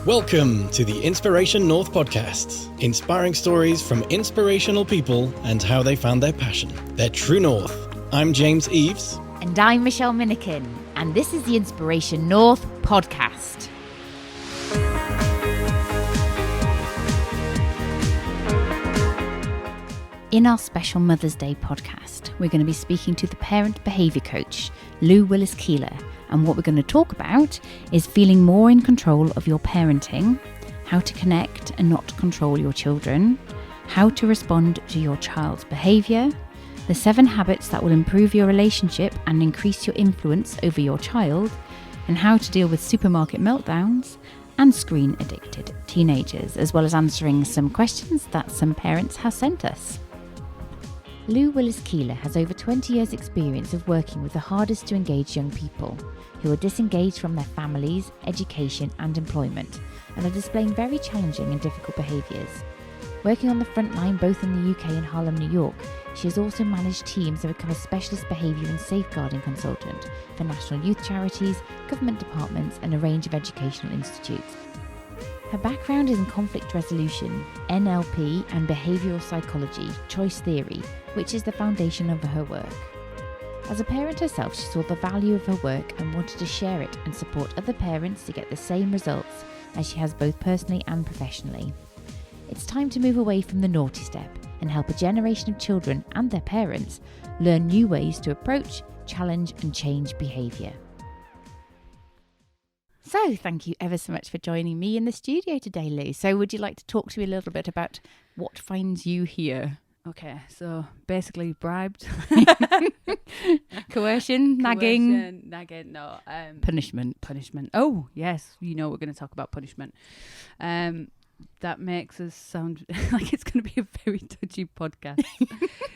Welcome to the Inspiration North podcast, inspiring stories from inspirational people and how they found their passion, their true north. I'm James Eves. And I'm Michelle Minion, and this is the Inspiration North podcast. In our special Mother's Day podcast, we're going to be speaking to the parent behaviour coach, Willis-Keeler, and what we're going to talk about is feeling more in control of your parenting, how to connect and not control your children, how to respond to your child's behaviour, the 7 habits that will improve your relationship and increase your influence over your child, and how to deal with supermarket meltdowns and screen-addicted teenagers, as well as answering some questions that some parents have sent us. Willis-Keeler has over 20 years' experience of working with the hardest to engage young people who are disengaged from their families, education and employment and are displaying very challenging and difficult behaviours. Working on the front line both in the UK and Harlem, New York, she has also managed teams and become a specialist behaviour and safeguarding consultant for national youth charities, government departments and a range of educational institutes. Her background is in conflict resolution, NLP and behavioural psychology, choice theory, which is the foundation of her work. As a parent herself, she saw the value of her work and wanted to share it and support other parents to get the same results as she has both personally and professionally. It's time to move away from the naughty step and help a generation of children and their parents learn new ways to approach, challenge and change behaviour. So thank you ever so much for joining me in the studio today, Lou. So would you like to talk to me a little bit about what finds you here? Okay, so basically bribed. Coercion, nagging. No. Punishment. Oh, yes, you know we're going to talk about punishment. That makes us sound like it's going to be a very touchy podcast.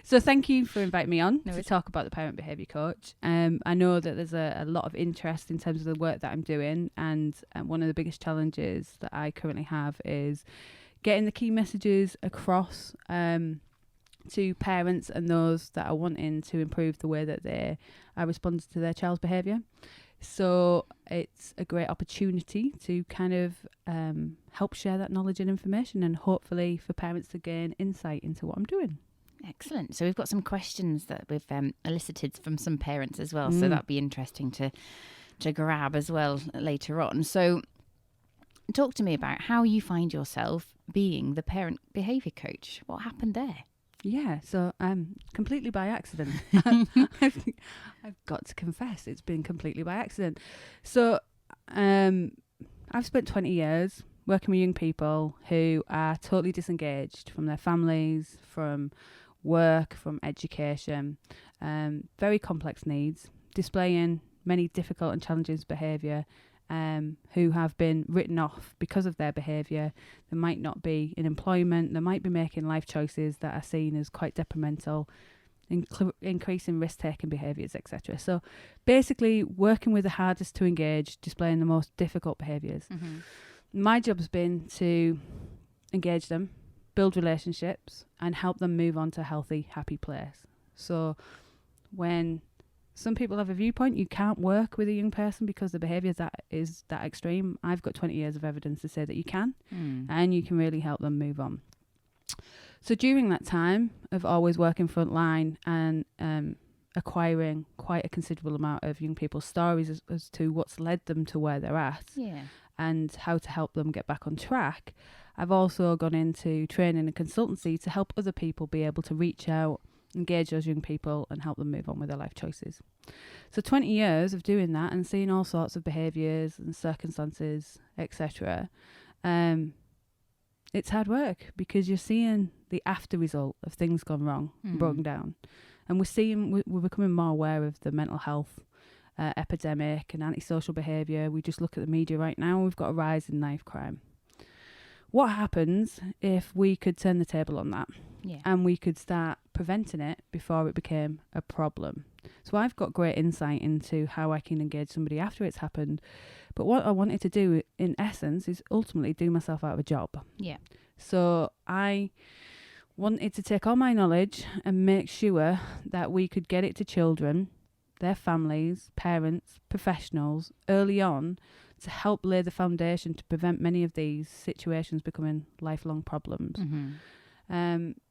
So thank you for inviting me on to talk about the parent behaviour coach. I know that there's a lot of interest in terms of the work that I'm doing, and one of the biggest challenges that I currently have is getting the key messages across to parents and those that are wanting to improve the way that they are responding to their child's behaviour. So it's a great opportunity to kind of help share that knowledge and information, and hopefully for parents to gain insight into what I'm doing. Excellent. So we've got some questions that we've elicited from some parents as well. So that'd be interesting to grab as well later on. So talk to me about how you find yourself being the parent behaviour coach. What happened there? Yeah, so completely by accident. I've got to confess, it's been completely by accident. So I've spent 20 years working with young people who are totally disengaged from their families, from work, from education, very complex needs, displaying many difficult and challenging behaviour, who have been written off because of their behaviour. They might not be in employment, they might be making life choices that are seen as quite detrimental, increasing risk-taking behaviours, etc. So basically working with the hardest to engage, displaying the most difficult behaviours. Mm-hmm. My job has been to engage them, build relationships and help them move on to a healthy, happy place. So when some people have a viewpoint, you can't work with a young person because the behaviour is that extreme, I've got 20 years of evidence to say that you can, and you can really help them move on. So during that time of always working frontline and acquiring quite a considerable amount of young people's stories as to what's led them to where they're at, and how to help them get back on track, I've also gone into training and consultancy to help other people be able to reach out, engage those young people and help them move on with their life choices. So 20 years of doing that and seeing all sorts of behaviours and circumstances, etc. It's hard work because you're seeing the after result of things gone wrong, broken down. And we're becoming more aware of the mental health epidemic and antisocial behaviour. We just look at the media right now, we've got a rise in knife crime. What happens if we could turn the table on that? And we could start preventing it before it became a problem. So I've got great insight into how I can engage somebody after it's happened. But what I wanted to do in essence is ultimately do myself out of a job. Yeah. So I wanted to take all my knowledge and make sure that we could get it to children, their families, parents, professionals early on to help lay the foundation to prevent many of these situations becoming lifelong problems.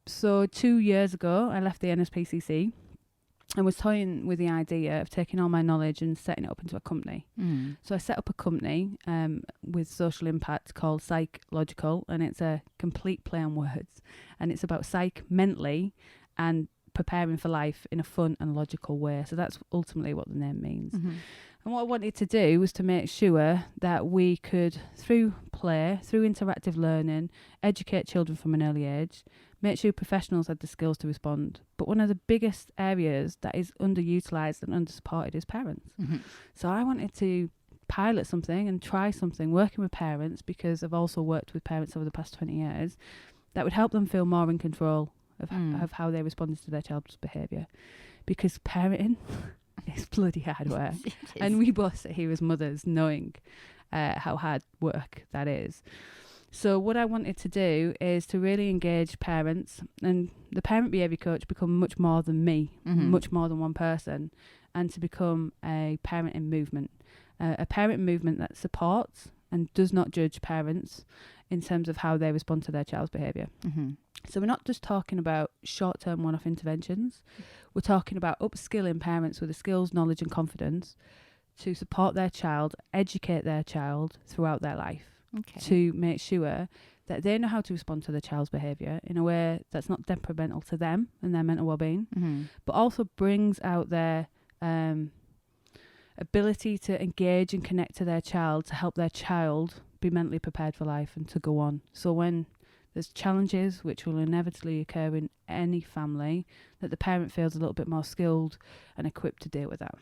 So 2 years ago, I left the NSPCC and was toying with the idea of taking all my knowledge and setting it up into a company. So I set up a company with social impact called Psychological, and it's a complete play on words. And it's about psych mentally and preparing for life in a fun and logical way. So that's ultimately what the name means. And what I wanted to do was to make sure that we could, through play, through interactive learning, educate children from an early age, make sure professionals had the skills to respond. But one of the biggest areas that is underutilised and undersupported is parents. So I wanted to pilot something and try something working with parents, because I've also worked with parents over the past 20 years, that would help them feel more in control of how they responded to their child's behaviour. Because parenting is bloody hard work. And we both sit here as mothers knowing how hard work that is. So what I wanted to do is to really engage parents, and the parent behaviour coach become much more than me, much more than one person, and to become a parent in movement, a parent movement that supports and does not judge parents in terms of how they respond to their child's behaviour. So we're not just talking about short-term one-off interventions. We're talking about upskilling parents with the skills, knowledge and confidence to support their child, educate their child throughout their life, to make sure that they know how to respond to their child's behaviour in a way that's not detrimental to them and their mental well-being, but also brings out their ability to engage and connect to their child, to help their child be mentally prepared for life and to go on. So when there's challenges which will inevitably occur in any family, that the parent feels a little bit more skilled and equipped to deal with that.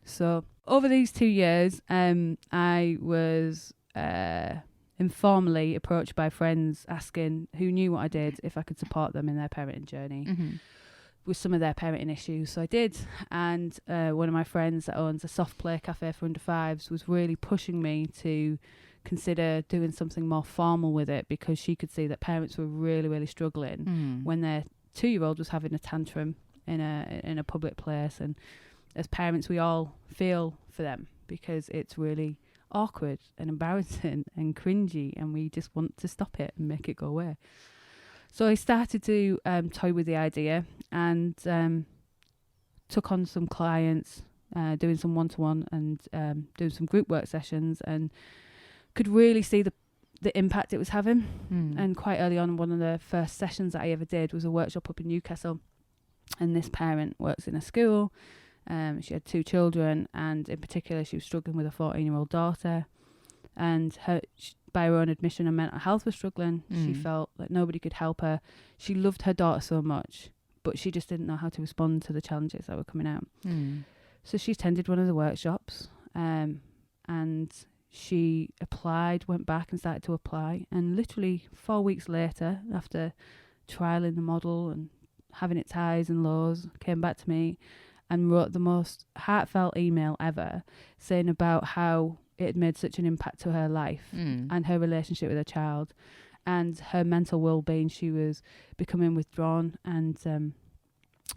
So over these 2 years, I was informally approached by friends asking, who knew what I did, if I could support them in their parenting journey with some of their parenting issues. So I did, and one of my friends that owns a soft play cafe for under fives was really pushing me to consider doing something more formal with it, because she could see that parents were really, really struggling when their 2-year-old was having a tantrum in a public place. And as parents, we all feel for them, because it's really awkward and embarrassing and cringy, and we just want to stop it and make it go away. So I started to toy with the idea and took on some clients, doing some one-to-one and doing some group work sessions, and could really see the impact it was having. And quite early on, one of the first sessions that I ever did was a workshop up in Newcastle, and this parent works in a school. She had 2 children, and in particular she was struggling with a 14-year-old daughter, and by her own admission, her mental health was struggling. She felt like nobody could help her. She loved her daughter so much, but she just didn't know how to respond to the challenges that were coming out. So she attended one of the workshops, and she applied, went back and started to apply, and literally 4 weeks later, after trialling the model and having its highs and lows, came back to me and wrote the most heartfelt email ever, saying about how it had made such an impact to her life and her relationship with her child and her mental well-being. She was becoming withdrawn, and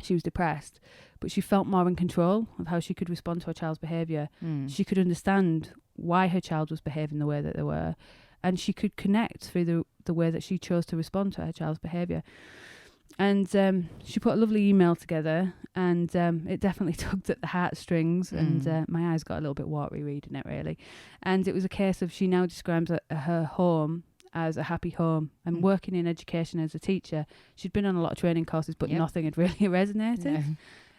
she was depressed, but she felt more in control of how she could respond to her child's behaviour. She could understand why her child was behaving the way that they were, and she could connect through the way that she chose to respond to her child's behaviour. And she put a lovely email together, and it definitely tugged at the heartstrings, and my eyes got a little bit watery reading it, really. And it was a case of, she now describes her home as a happy home, and working in education as a teacher. She'd been on a lot of training courses, but nothing had really resonated. No.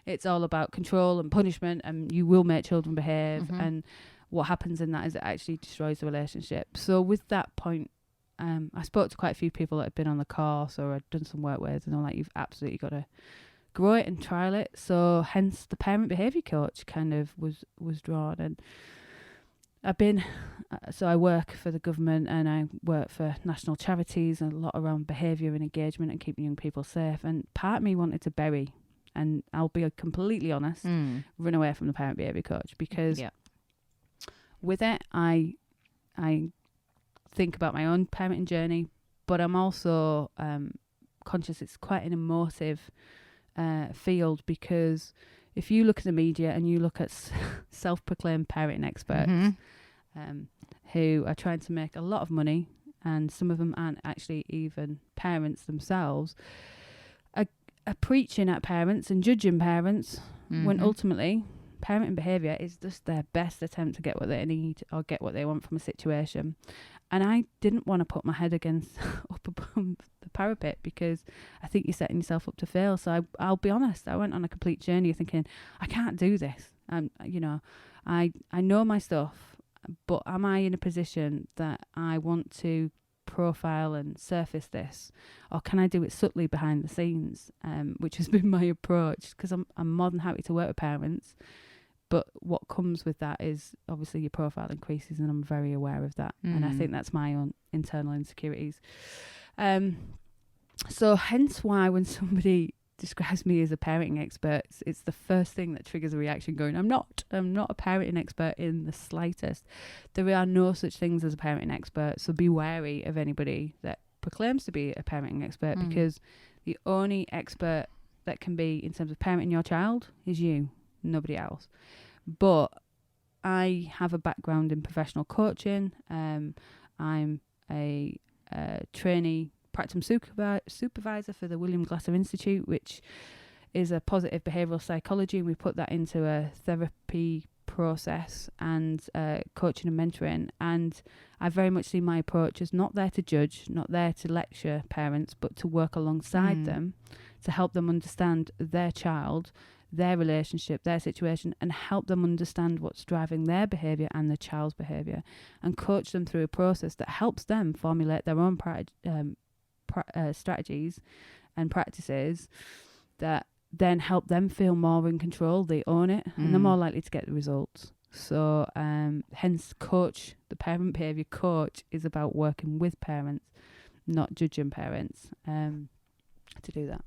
It's all about control and punishment, and you will make children behave, and what happens in that is it actually destroys the relationship. So with that point, I spoke to quite a few people that had been on the course or had done some work with, and they're like, you've absolutely got to grow it and trial it. So hence the parent behaviour coach kind of was drawn. And I've been, so I work for the government, and I work for national charities, and a lot around behaviour and engagement and keeping young people safe. And part of me wanted to bury, and I'll be completely honest, run away from the parent behaviour coach, because with it, I think about my own parenting journey, but I'm also conscious it's quite an emotive field, because if you look at the media and you look at self-proclaimed parenting experts, who are trying to make a lot of money, and some of them aren't actually even parents themselves, are preaching at parents and judging parents, when ultimately parenting behaviour is just their best attempt to get what they need or get what they want from a situation. And I didn't want to put my head up above the parapet, because I think you're setting yourself up to fail. So I'll be honest, I went on a complete journey thinking, I can't do this. I know my stuff, but am I in a position that I want to profile and surface this, or can I do it subtly behind the scenes? Which has been my approach, because I'm more than happy to work with parents. But what comes with that is obviously your profile increases, and I'm very aware of that. And I think that's my own internal insecurities. So hence why when somebody describes me as a parenting expert, it's the first thing that triggers a reaction going, I'm not a parenting expert in the slightest. There are no such things as a parenting expert. So be wary of anybody that proclaims to be a parenting expert, because the only expert that can be in terms of parenting your child is you. Nobody else. But I have a background in professional coaching. I'm a trainee practicum supervisor for the William Glasser Institute, which is a positive behavioural psychology, and we put that into a therapy process and coaching and mentoring. And I very much see my approach as not there to judge, not there to lecture parents, but to work alongside them to help them understand their child, their relationship, their situation, and help them understand what's driving their behaviour and the child's behaviour, and coach them through a process that helps them formulate their own strategies and practices that then help them feel more in control. They own it, and they're more likely to get the results. So hence the parent behaviour coach is about working with parents, not judging parents, to do that.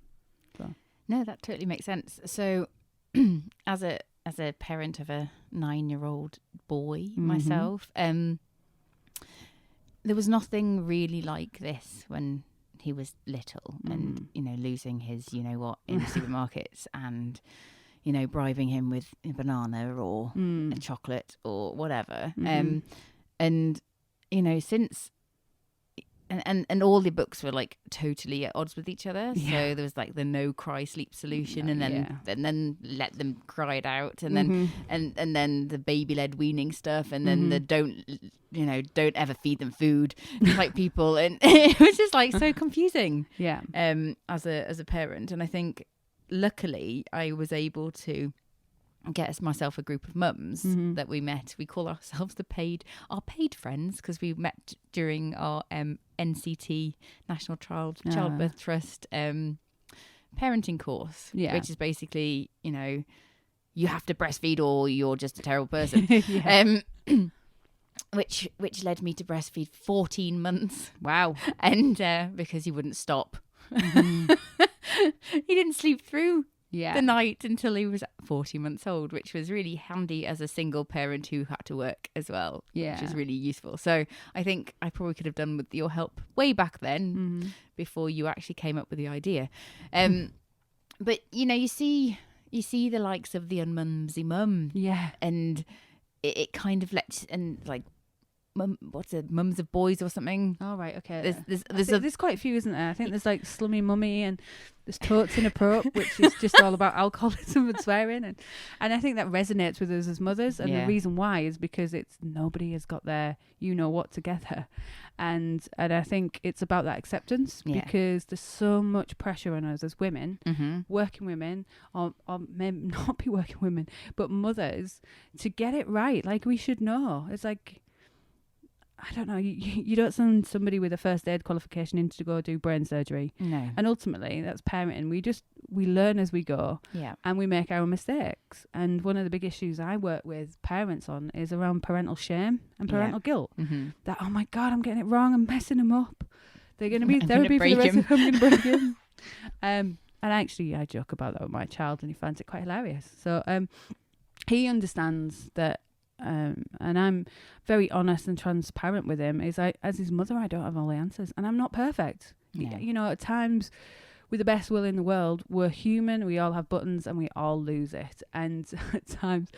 So. No, that totally makes sense. So as a parent of a 9-year-old boy myself, there was nothing really like this when he was little, and losing his in supermarkets, and bribing him with a banana or a chocolate or whatever, and since and all the books were like totally at odds with each other. So there was like the no cry sleep solution, and then let them cry it out, and then and then the baby led weaning stuff, and then the don't ever feed them food type people, and it was just like so confusing. As a parent, and I think luckily I was able to get myself a group of mums that we met. We call ourselves our paid friends, because we met during our NCT National Childbirth Trust parenting course, which is basically you have to breastfeed or you're just a terrible person. Which led me to breastfeed 14 months. Wow. And because he wouldn't stop. He didn't sleep through the night until he was 40 months old, which was really handy as a single parent who had to work as well, which is really useful. So I think I probably could have done with your help way back then, before you actually came up with the idea. But you see the likes of the unmumsy mum, and it kind of lets, and like what's it, mums of boys or something. Oh right, okay. There's quite a few, isn't there? I think there's like slummy mummy, and there's totes in a prop, which is just all about alcoholism and swearing, and I think that resonates with us as mothers, and the reason why is because nobody has got their what together, and I think it's about that acceptance, because there's so much pressure on us as women, working women, or maybe not be working women, but mothers, to get it right. Like, we should know. It's like, I don't know, you don't send somebody with a first aid qualification in to go do brain surgery. No. And ultimately, that's parenting. We learn as we go, and we make our mistakes. And one of the big issues I work with parents on is around parental shame and parental guilt. That, oh my God, I'm getting it wrong, I'm messing them up. They're going to be in therapy for the rest of them. I'm going to break him. And actually, I joke about that with my child, and he finds it quite hilarious. So he understands that. And I'm very honest and transparent with him. As his mother, I don't have all the answers, and I'm not perfect. No. At times, with the best will in the world, we're human. We all have buttons, and we all lose it. And at times,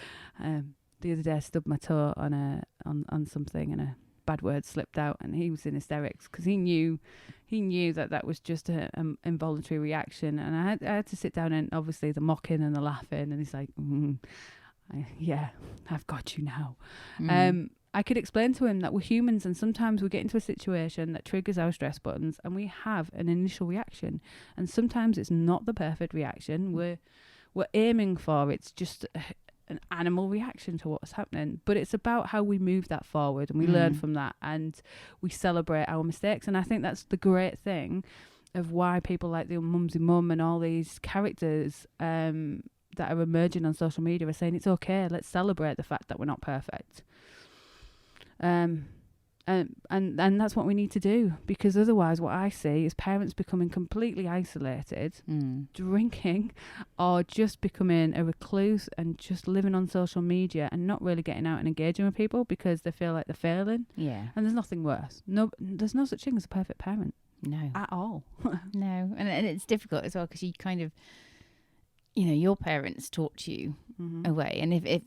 the other day I stubbed my toe on something and a bad word slipped out, and he was in hysterics because he knew that was just an involuntary reaction, and I had to sit down, and obviously the mocking and the laughing, and he's like, yeah, I've got you now. I could explain to him that we're humans, and sometimes we get into a situation that triggers our stress buttons, and we have an initial reaction, and sometimes it's not the perfect reaction we're aiming for. It's just an animal reaction to what's happening, but it's about how we move that forward, and we learn from that, and we celebrate our mistakes. And I think that's the great thing of why people like the Mumsy Mum and all these characters that are emerging on social media are saying it's okay, let's celebrate the fact that we're not perfect. And that's what we need to do, because otherwise what I see is parents becoming completely isolated, drinking, or just becoming a recluse and just living on social media and not really getting out and engaging with people because they feel like they're failing. Yeah. And there's nothing worse. No, there's no such thing as a perfect parent. No. At all. No. And it's difficult as well, because you kind of, your parents taught you a way. And if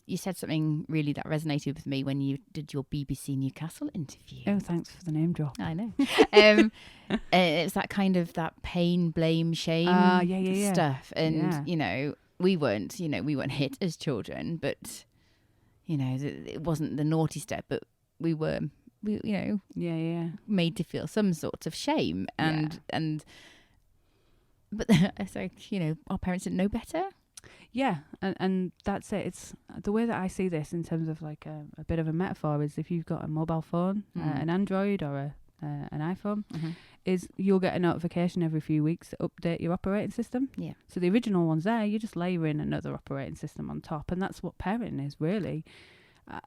you said something really that resonated with me when you did your BBC Newcastle interview. Oh, thanks for the name drop. I know. It's that kind of that pain, blame, shame stuff. And, we weren't hit as children, but, it wasn't the naughty step, but we were, made to feel some sort of shame. But it's like, our parents didn't know better. Yeah, and that's it. It's the way that I see this in terms of like a bit of a metaphor is if you've got a mobile phone, an Android or an iPhone, is you'll get a notification every few weeks to update your operating system. Yeah. So the original one's there, you just layer in another operating system on top, and that's what parenting is really.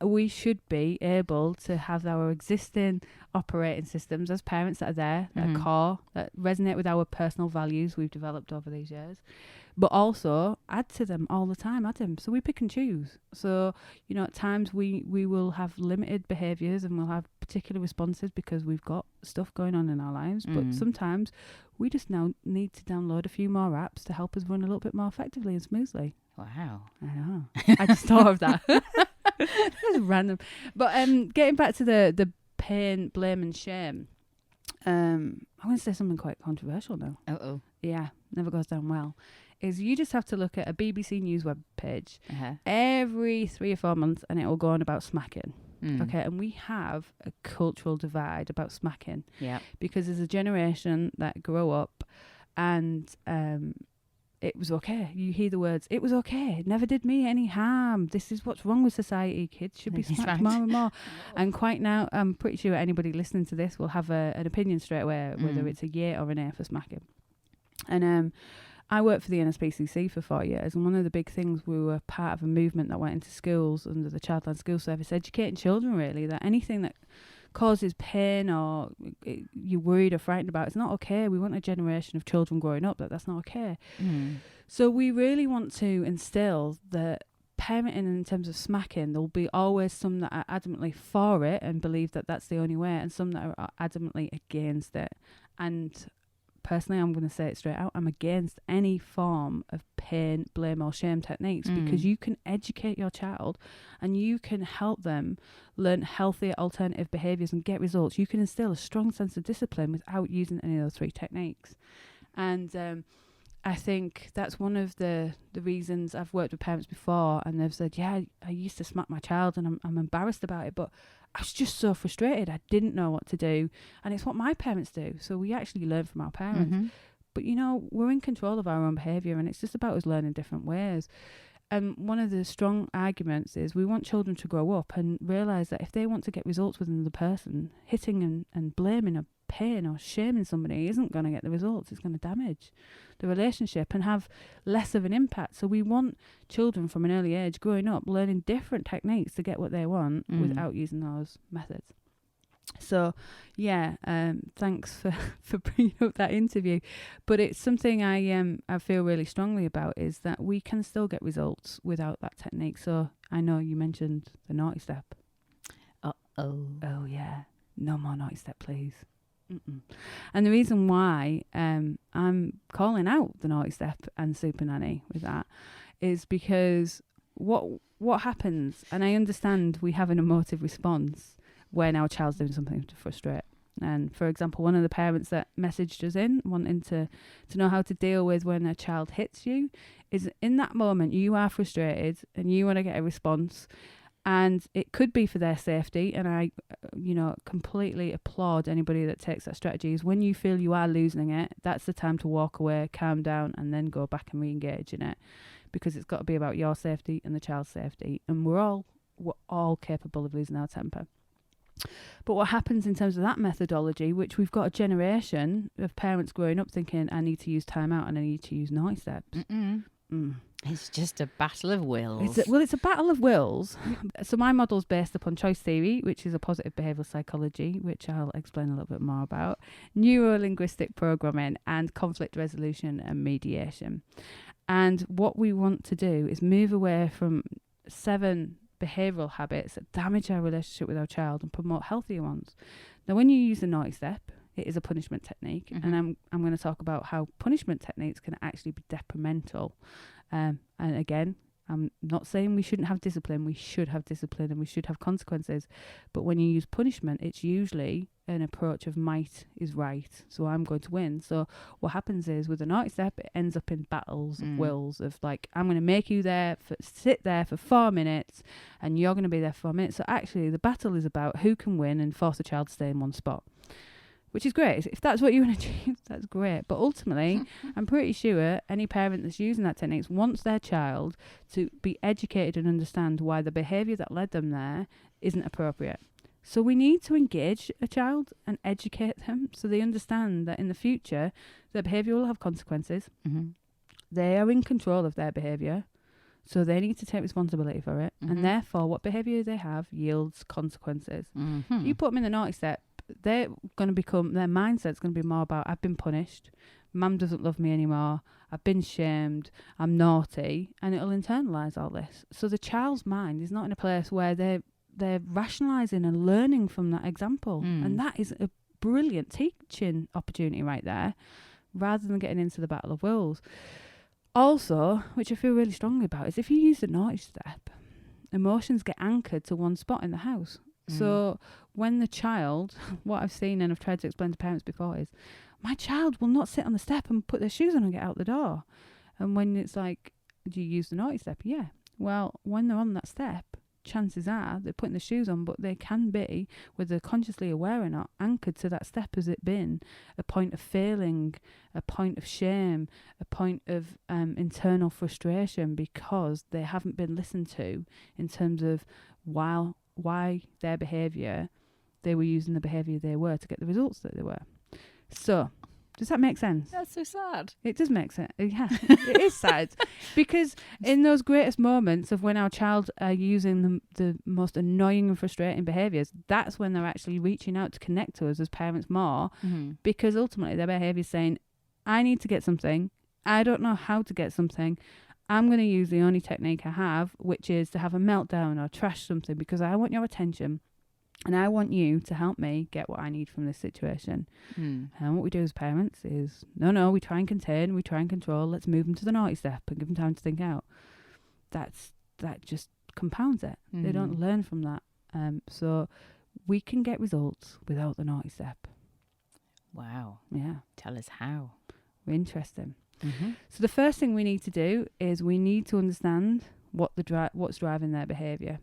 We should be able to have our existing operating systems as parents that are there, that are core, that resonate with our personal values we've developed over these years, but also add to them all the time, So we pick and choose. So, at times we will have limited behaviours and we'll have particular responses because we've got stuff going on in our lives. But sometimes we just now need to download a few more apps to help us run a little bit more effectively and smoothly. Wow. I know. I just thought of that. That's random. But getting back to the pain, blame and shame, I'm going to say something quite controversial now. Uh-oh. Yeah, never goes down well. Is you just have to look at a BBC News web page every 3 or 4 months and it will go on about smacking. Okay, and we have a cultural divide about smacking. Yeah. Because there's a generation that grow up and it was okay. You hear the words, it was okay. It never did me any harm. This is what's wrong with society. Kids should be smacked more and more. And quite now, I'm pretty sure anybody listening to this will have an opinion straight away, whether it's a yay or an A for smacking. And I worked for the NSPCC for 4 years, and one of the big things, we were part of a movement that went into schools under the Childline School Service, educating children really that anything that causes pain or you're worried or frightened about, it's not okay. We want a generation of children growing up that's not okay. So we really want to instill that parenting in terms of smacking, there'll be always some that are adamantly for it and believe that that's the only way, and some that are adamantly against it. And personally, I'm going to say it straight out, I'm against any form of pain, blame or shame techniques, because you can educate your child and you can help them learn healthier alternative behaviours and get results. You can instill a strong sense of discipline without using any of those 3 techniques. And I think that's one of the reasons I've worked with parents before, and they've said, yeah, I used to smack my child and I'm embarrassed about it, but I was just so frustrated. I didn't know what to do. And it's what my parents do. So we actually learn from our parents. But, we're in control of our own behaviour, and it's just about us learning different ways. And one of the strong arguments is we want children to grow up and realise that if they want to get results with another person, hitting and blaming or pain or shaming somebody isn't going to get the results. It's going to damage the relationship and have less of an impact. So we want children from an early age growing up learning different techniques to get what they want without using those methods. So yeah, thanks for bringing up that interview. But it's something I feel really strongly about, is that we can still get results without that technique. So I know you mentioned the naughty step. Oh yeah, no more naughty step, please. And the reason why I'm calling out the naughty step and super nanny with that is because what happens, and I understand we have an emotive response when our child's doing something to frustrate. And for example, one of the parents that messaged us in wanting to know how to deal with when a child hits you is, in that moment you are frustrated and you want to get a response, and it could be for their safety, and I completely applaud anybody that takes that strategy. Is when you feel you are losing it, that's the time to walk away, calm down, and then go back and re-engage in it, because it's got to be about your safety and the child's safety, and we're all capable of losing our temper. But what happens in terms of that methodology, which we've got a generation of parents growing up thinking, I need to use time out and I need to use naughty steps. It's just a battle of wills. It's a battle of wills. So my model's based upon choice theory, which is a positive behavioural psychology, which I'll explain a little bit more about, neuro-linguistic programming, and conflict resolution and mediation. And what we want to do is move away from 7 behavioural habits that damage our relationship with our child and promote healthier ones. Now, when you use the naughty step, it is a punishment technique, and I'm going to talk about how punishment techniques can actually be detrimental. And again, I'm not saying we shouldn't have discipline. We should have discipline and we should have consequences. But when you use punishment, it's usually an approach of might is right, so I'm going to win. So what happens is, with the naughty step, it ends up in battles of wills, of like, I'm going to make you sit there for 4 minutes and you're going to be there for 4 minutes. So actually the battle is about who can win and force a child to stay in one spot, which is great. If that's what you want to achieve, that's great. But ultimately, I'm pretty sure any parent that's using that technique wants their child to be educated and understand why the behaviour that led them there isn't appropriate. So we need to engage a child and educate them so they understand that in the future, their behaviour will have consequences. They are in control of their behaviour, so they need to take responsibility for it. And therefore, what behaviour they have yields consequences. You put them in the naughty step, they're going to become, their mindset's going to be more about, I've been punished, mum doesn't love me anymore, I've been shamed, I'm naughty, and it'll internalise all this. So the child's mind is not in a place where they're rationalising and learning from that example. And that is a brilliant teaching opportunity right there, rather than getting into the battle of wills. Also, which I feel really strongly about, is if you use the naughty step, emotions get anchored to one spot in the house. So when the child, what I've seen and I've tried to explain to parents before is, my child will not sit on the step and put their shoes on and get out the door. And when it's like, do you use the naughty step? Yeah. Well, when they're on that step, chances are they're putting the shoes on, but they can be, whether they're consciously aware or not, anchored to that step as it been a point of failing, a point of shame, a point of internal frustration, because they haven't been listened to in terms of why their behaviour, they were using the behaviour they were to get the results that they were. So, does that make sense? That's so sad. It does make sense. Yeah, it is sad. Because in those greatest moments of when our child are using the most annoying and frustrating behaviours, that's when they're actually reaching out to connect to us as parents more, because ultimately their behaviour is saying, I need to get something, I don't know how to get something, I'm going to use the only technique I have, which is to have a meltdown or trash something, because I want your attention and I want you to help me get what I need from this situation. And what we do as parents is, no, we try and contain, we try and control, let's move them to the naughty step and give them time to think out. That just compounds it. They don't learn from that. So we can get results without the naughty step. Wow. Yeah. Tell us how. Interesting. So the first thing we need to do is we need to understand what's driving their behaviour.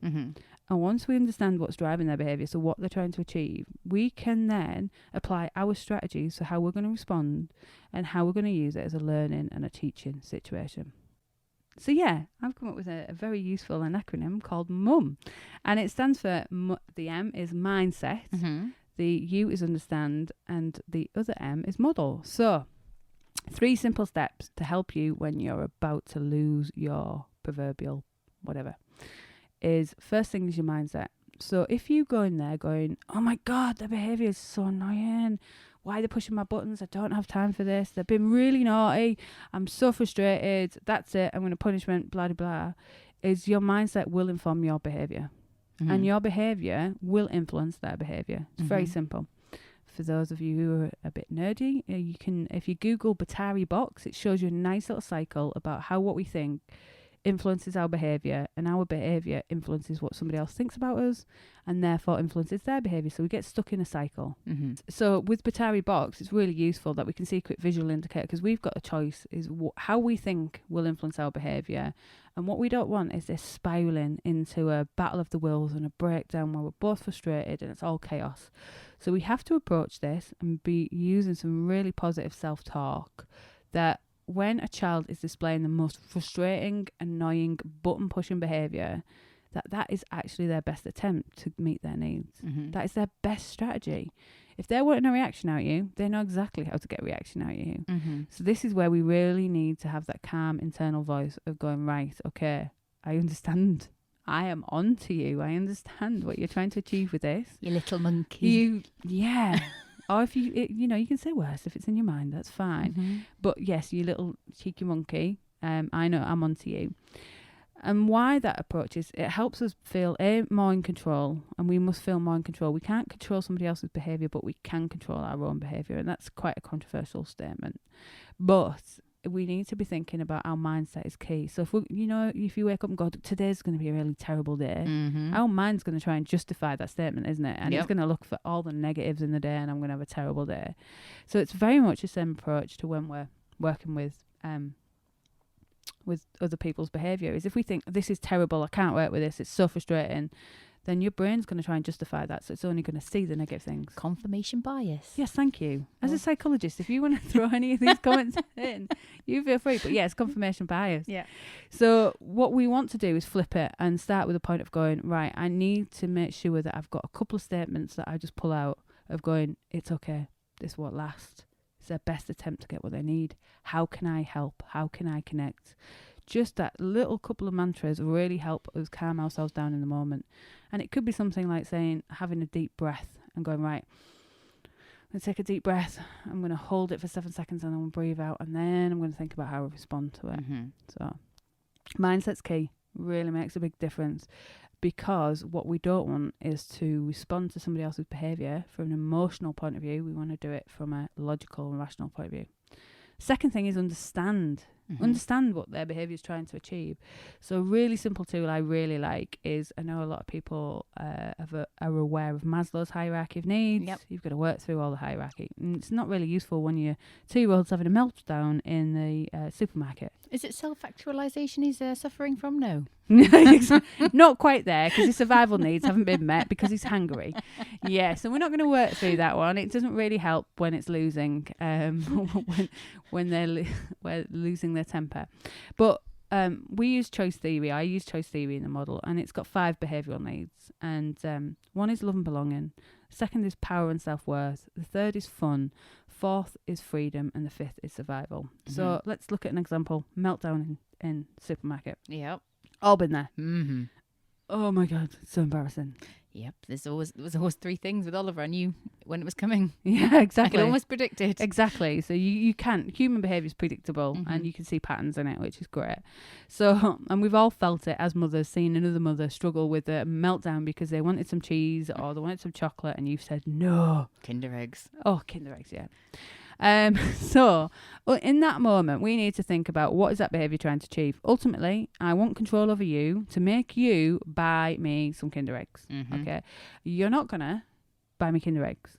And once we understand what's driving their behaviour, so what they're trying to achieve, we can then apply our strategies for how we're going to respond and how we're going to use it as a learning and a teaching situation. So yeah, I've come up with a very useful an acronym called MUM, and it stands for the M is mindset, the U is understand, and the other M is model. So 3 simple steps to help you when you're about to lose your proverbial whatever is, first thing is your mindset. So if you go in there going, oh my God, their behaviour is so annoying, why are they pushing my buttons, I don't have time for this, they've been really naughty, I'm so frustrated, that's it, I'm going to punishment, blah, blah, blah, is your mindset will inform your behaviour. And your behaviour will influence their behaviour. It's very simple. For those of you who are a bit nerdy, you can, if you Google Batari box, it shows you a nice little cycle about how what we think influences our behaviour, and our behaviour influences what somebody else thinks about us, and therefore influences their behaviour. So we get stuck in a cycle. Mm-hmm. So with Batari Box, it's really useful that we can see a quick visual indicator, because we've got a choice is how we think will influence our behaviour. And what we don't want is this spiraling into a battle of the wills and a breakdown where we're both frustrated and it's all chaos. So we have to approach this and be using some really positive self-talk, that when a child is displaying the most frustrating, annoying, button-pushing behaviour, that is actually their best attempt to meet their needs. Mm-hmm. That is their best strategy. If they're wanting a reaction out of you, they know exactly how to get a reaction out of you. Mm-hmm. So this is where we really need to have that calm internal voice of going, right, okay, I understand. I am on to you. I understand what you're trying to achieve with this. You little monkey. Yeah. Or if you can say worse if it's in your mind, that's fine. Mm-hmm. But yes, you little cheeky monkey, I know I'm on to you. And why that approach is, it helps us feel more in control, and we must feel more in control. We can't control somebody else's behaviour, but we can control our own behaviour, and that's quite a controversial statement. But we need to be thinking about our mindset is key. So if you wake up and go, today's going to be a really terrible day, Mm-hmm. our mind's going to try and justify that statement, isn't it? And Yep. it's going to look for all the negatives in the day, and I'm going to have a terrible day. So it's very much the same approach to when we're working with other people's behaviour. Is if we think this is terrible, I can't work with this, it's so frustrating, then your brain's going to try and justify that. So it's only going to see the negative things. Confirmation bias. Yes, thank you. As a psychologist, if you want to throw any of these comments in, you feel free. But yes, confirmation bias. Yeah. So what we want to do is flip it and start with a point of going, right, I need to make sure that I've got a couple of statements that I just pull out of going, it's okay, this won't last. It's their best attempt to get what they need. How can I help? How can I connect? Just that little couple of mantras really help us calm ourselves down in the moment. And it could be something like having a deep breath and going, right, I'm going to take a deep breath. I'm going to hold it for 7 seconds and then breathe out. And then I'm going to think about how I respond to it. Mm-hmm. So mindset's key. Really makes a big difference, because what we don't want is to respond to somebody else's behaviour from an emotional point of view. We want to do it from a logical and rational point of view. Second thing is understand. Mm-hmm. Understand what their behaviour is trying to achieve. So a really simple tool I really like is, I know a lot of people are aware of Maslow's hierarchy of needs. Yep. You've got to work through all the hierarchy. And it's not really useful when your 2-year-old's having a meltdown in the supermarket. Is it self-actualization he's suffering from? No. Not quite there, because his survival needs haven't been met because he's hungry. Yeah, so we're not going to work through that one. It doesn't really help when it's losing, when they're losing their temper. But we use choice theory. I use choice theory in the model, and it's got 5 behavioural needs. And one is love and belonging. Second is power and self-worth. The third is fun. Fourth is freedom, and the fifth is survival. Mm-hmm. So let's look at an example. Meltdown in supermarket. Yep. All been there. Mm-hmm. Oh my God, it's so embarrassing. Yep. There was always 3 things with Oliver. I knew when it was coming. Yeah, exactly. I could almost predict it. Exactly. So you can. Human behaviour is predictable, Mm-hmm. and you can see patterns in it, which is great. So, and we've all felt it as mothers, seeing another mother struggle with a meltdown because they wanted some cheese or they wanted some chocolate, and you've said no. Kinder eggs. Oh, Kinder eggs, yeah. So in that moment, we need to think about, what is that behaviour trying to achieve? Ultimately, I want control over you to make you buy me some Kinder eggs. Mm-hmm. Okay. You're not gonna buy me Kinder eggs,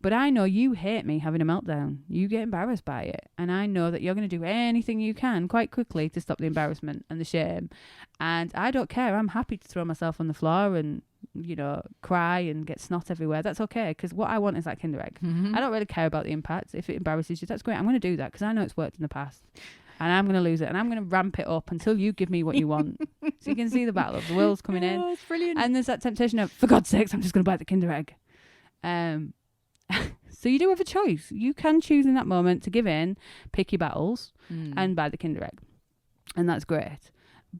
but I know you hate me having a meltdown. You get embarrassed by it, and I know that you're going to do anything you can quite quickly to stop the embarrassment and the shame. And I don't care. I'm happy to throw myself on the floor and, cry and get snot everywhere. That's okay, because what I want is that Kinder egg. Mm-hmm. I don't really care about the impact. If it embarrasses you, that's great. I'm going to do that because I know it's worked in the past. And I'm going to lose it, and I'm going to ramp it up until you give me what you want. So you can see the battle of the wills coming in. Oh, it's brilliant. And there's that temptation of, for God's sakes, I'm just going to buy the Kinder egg. So you do have a choice. You can choose in that moment to give in, pick your battles, and buy the Kinder egg. And that's great.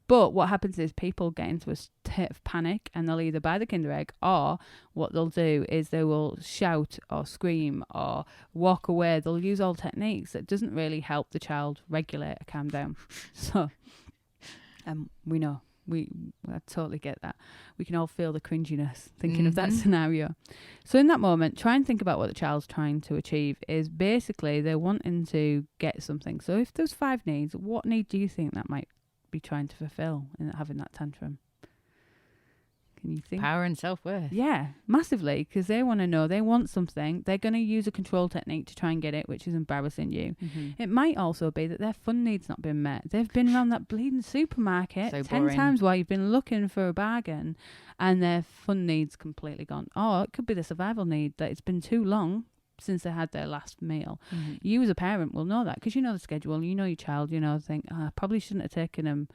But what happens is people get into a state of panic, and they'll either buy the Kinder egg, or what they'll do is they will shout or scream or walk away. They'll use all techniques that doesn't really help the child regulate or calm down. So we know. I totally get that. We can all feel the cringiness thinking of that scenario. So in that moment, try and think about what the child's trying to achieve. Is basically they're wanting to get something. So if there's 5 needs, what need do you think that might be be trying to fulfill in having that tantrum? Can you think? Power and self-worth. Yeah, massively, because they want to know, they want something. They're going to use a control technique to try and get it, which is embarrassing you. It might also be that their fun needs not been met. They've been around that bleeding supermarket So 10 boring. times while you've been looking for a bargain, and their fun needs completely gone. Or it could be the survival need, that it's been too long since they had their last meal. You as a parent will know that, because you know the schedule, you know your child, you know, think, I probably shouldn't have taken them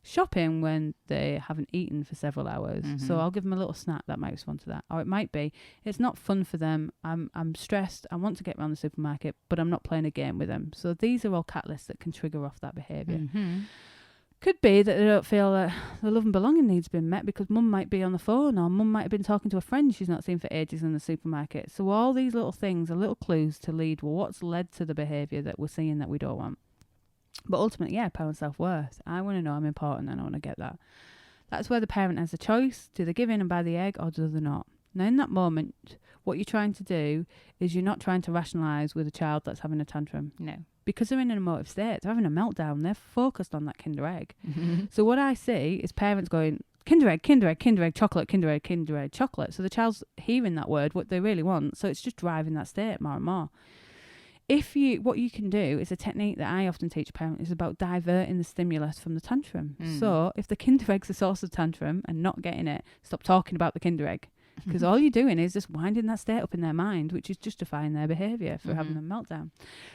shopping when they haven't eaten for several hours. So I'll give them a little snack that might respond to that. Or it might be, it's not fun for them. I'm stressed. I want to get around the supermarket, but I'm not playing a game with them. So these are all catalysts that can trigger off that behaviour. Could be that they don't feel that the love and belonging needs been met because mum might be on the phone, or mum might have been talking to a friend she's not seen for ages in the supermarket. So all these little things are little clues to lead, well, what's led to the behaviour that we're seeing that we don't want. But ultimately, yeah, power and self-worth. I want to know I'm important and I want to get that. That's where the parent has a choice. Do they give in and buy the egg, or do they not? Now, in that moment, what you're trying to do is you're not trying to rationalise with a child that's having a tantrum. No. Because they're in an emotive state. They're having a meltdown. They're focused on that Kinder Egg. So what I see is parents going, Kinder Egg, Kinder Egg, Kinder Egg, chocolate, Kinder Egg, chocolate. So the child's hearing that word, what they really want. So it's just driving that state more and more. What you can do is a technique that I often teach parents is about diverting the stimulus from the tantrum. So if the Kinder Egg's the source of tantrum and not getting it, stop talking about the Kinder Egg. Because all you're doing is just winding that state up in their mind, which is justifying their behaviour for having a meltdown.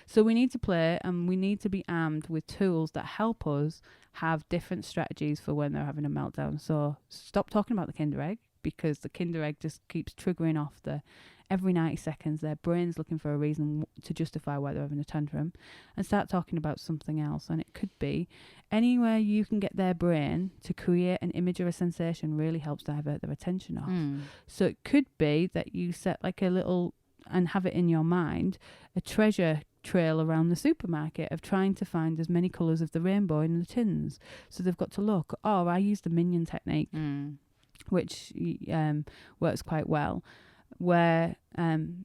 So we need to play, and we need to be armed with tools that help us have different strategies for when they're having a meltdown. So stop talking about the Kinder Egg, because the Kinder Egg just keeps triggering off every 90 seconds, their brain's looking for a reason to justify why they're having a tantrum, and start talking about something else. And it could be anywhere you can get their brain to create an image or a sensation really helps divert their attention off. So it could be that you set like a little, and have it in your mind, a treasure trail around the supermarket of trying to find as many colours of the rainbow in the tins. So they've got to look. Or I use the Minion technique, which works quite well. Where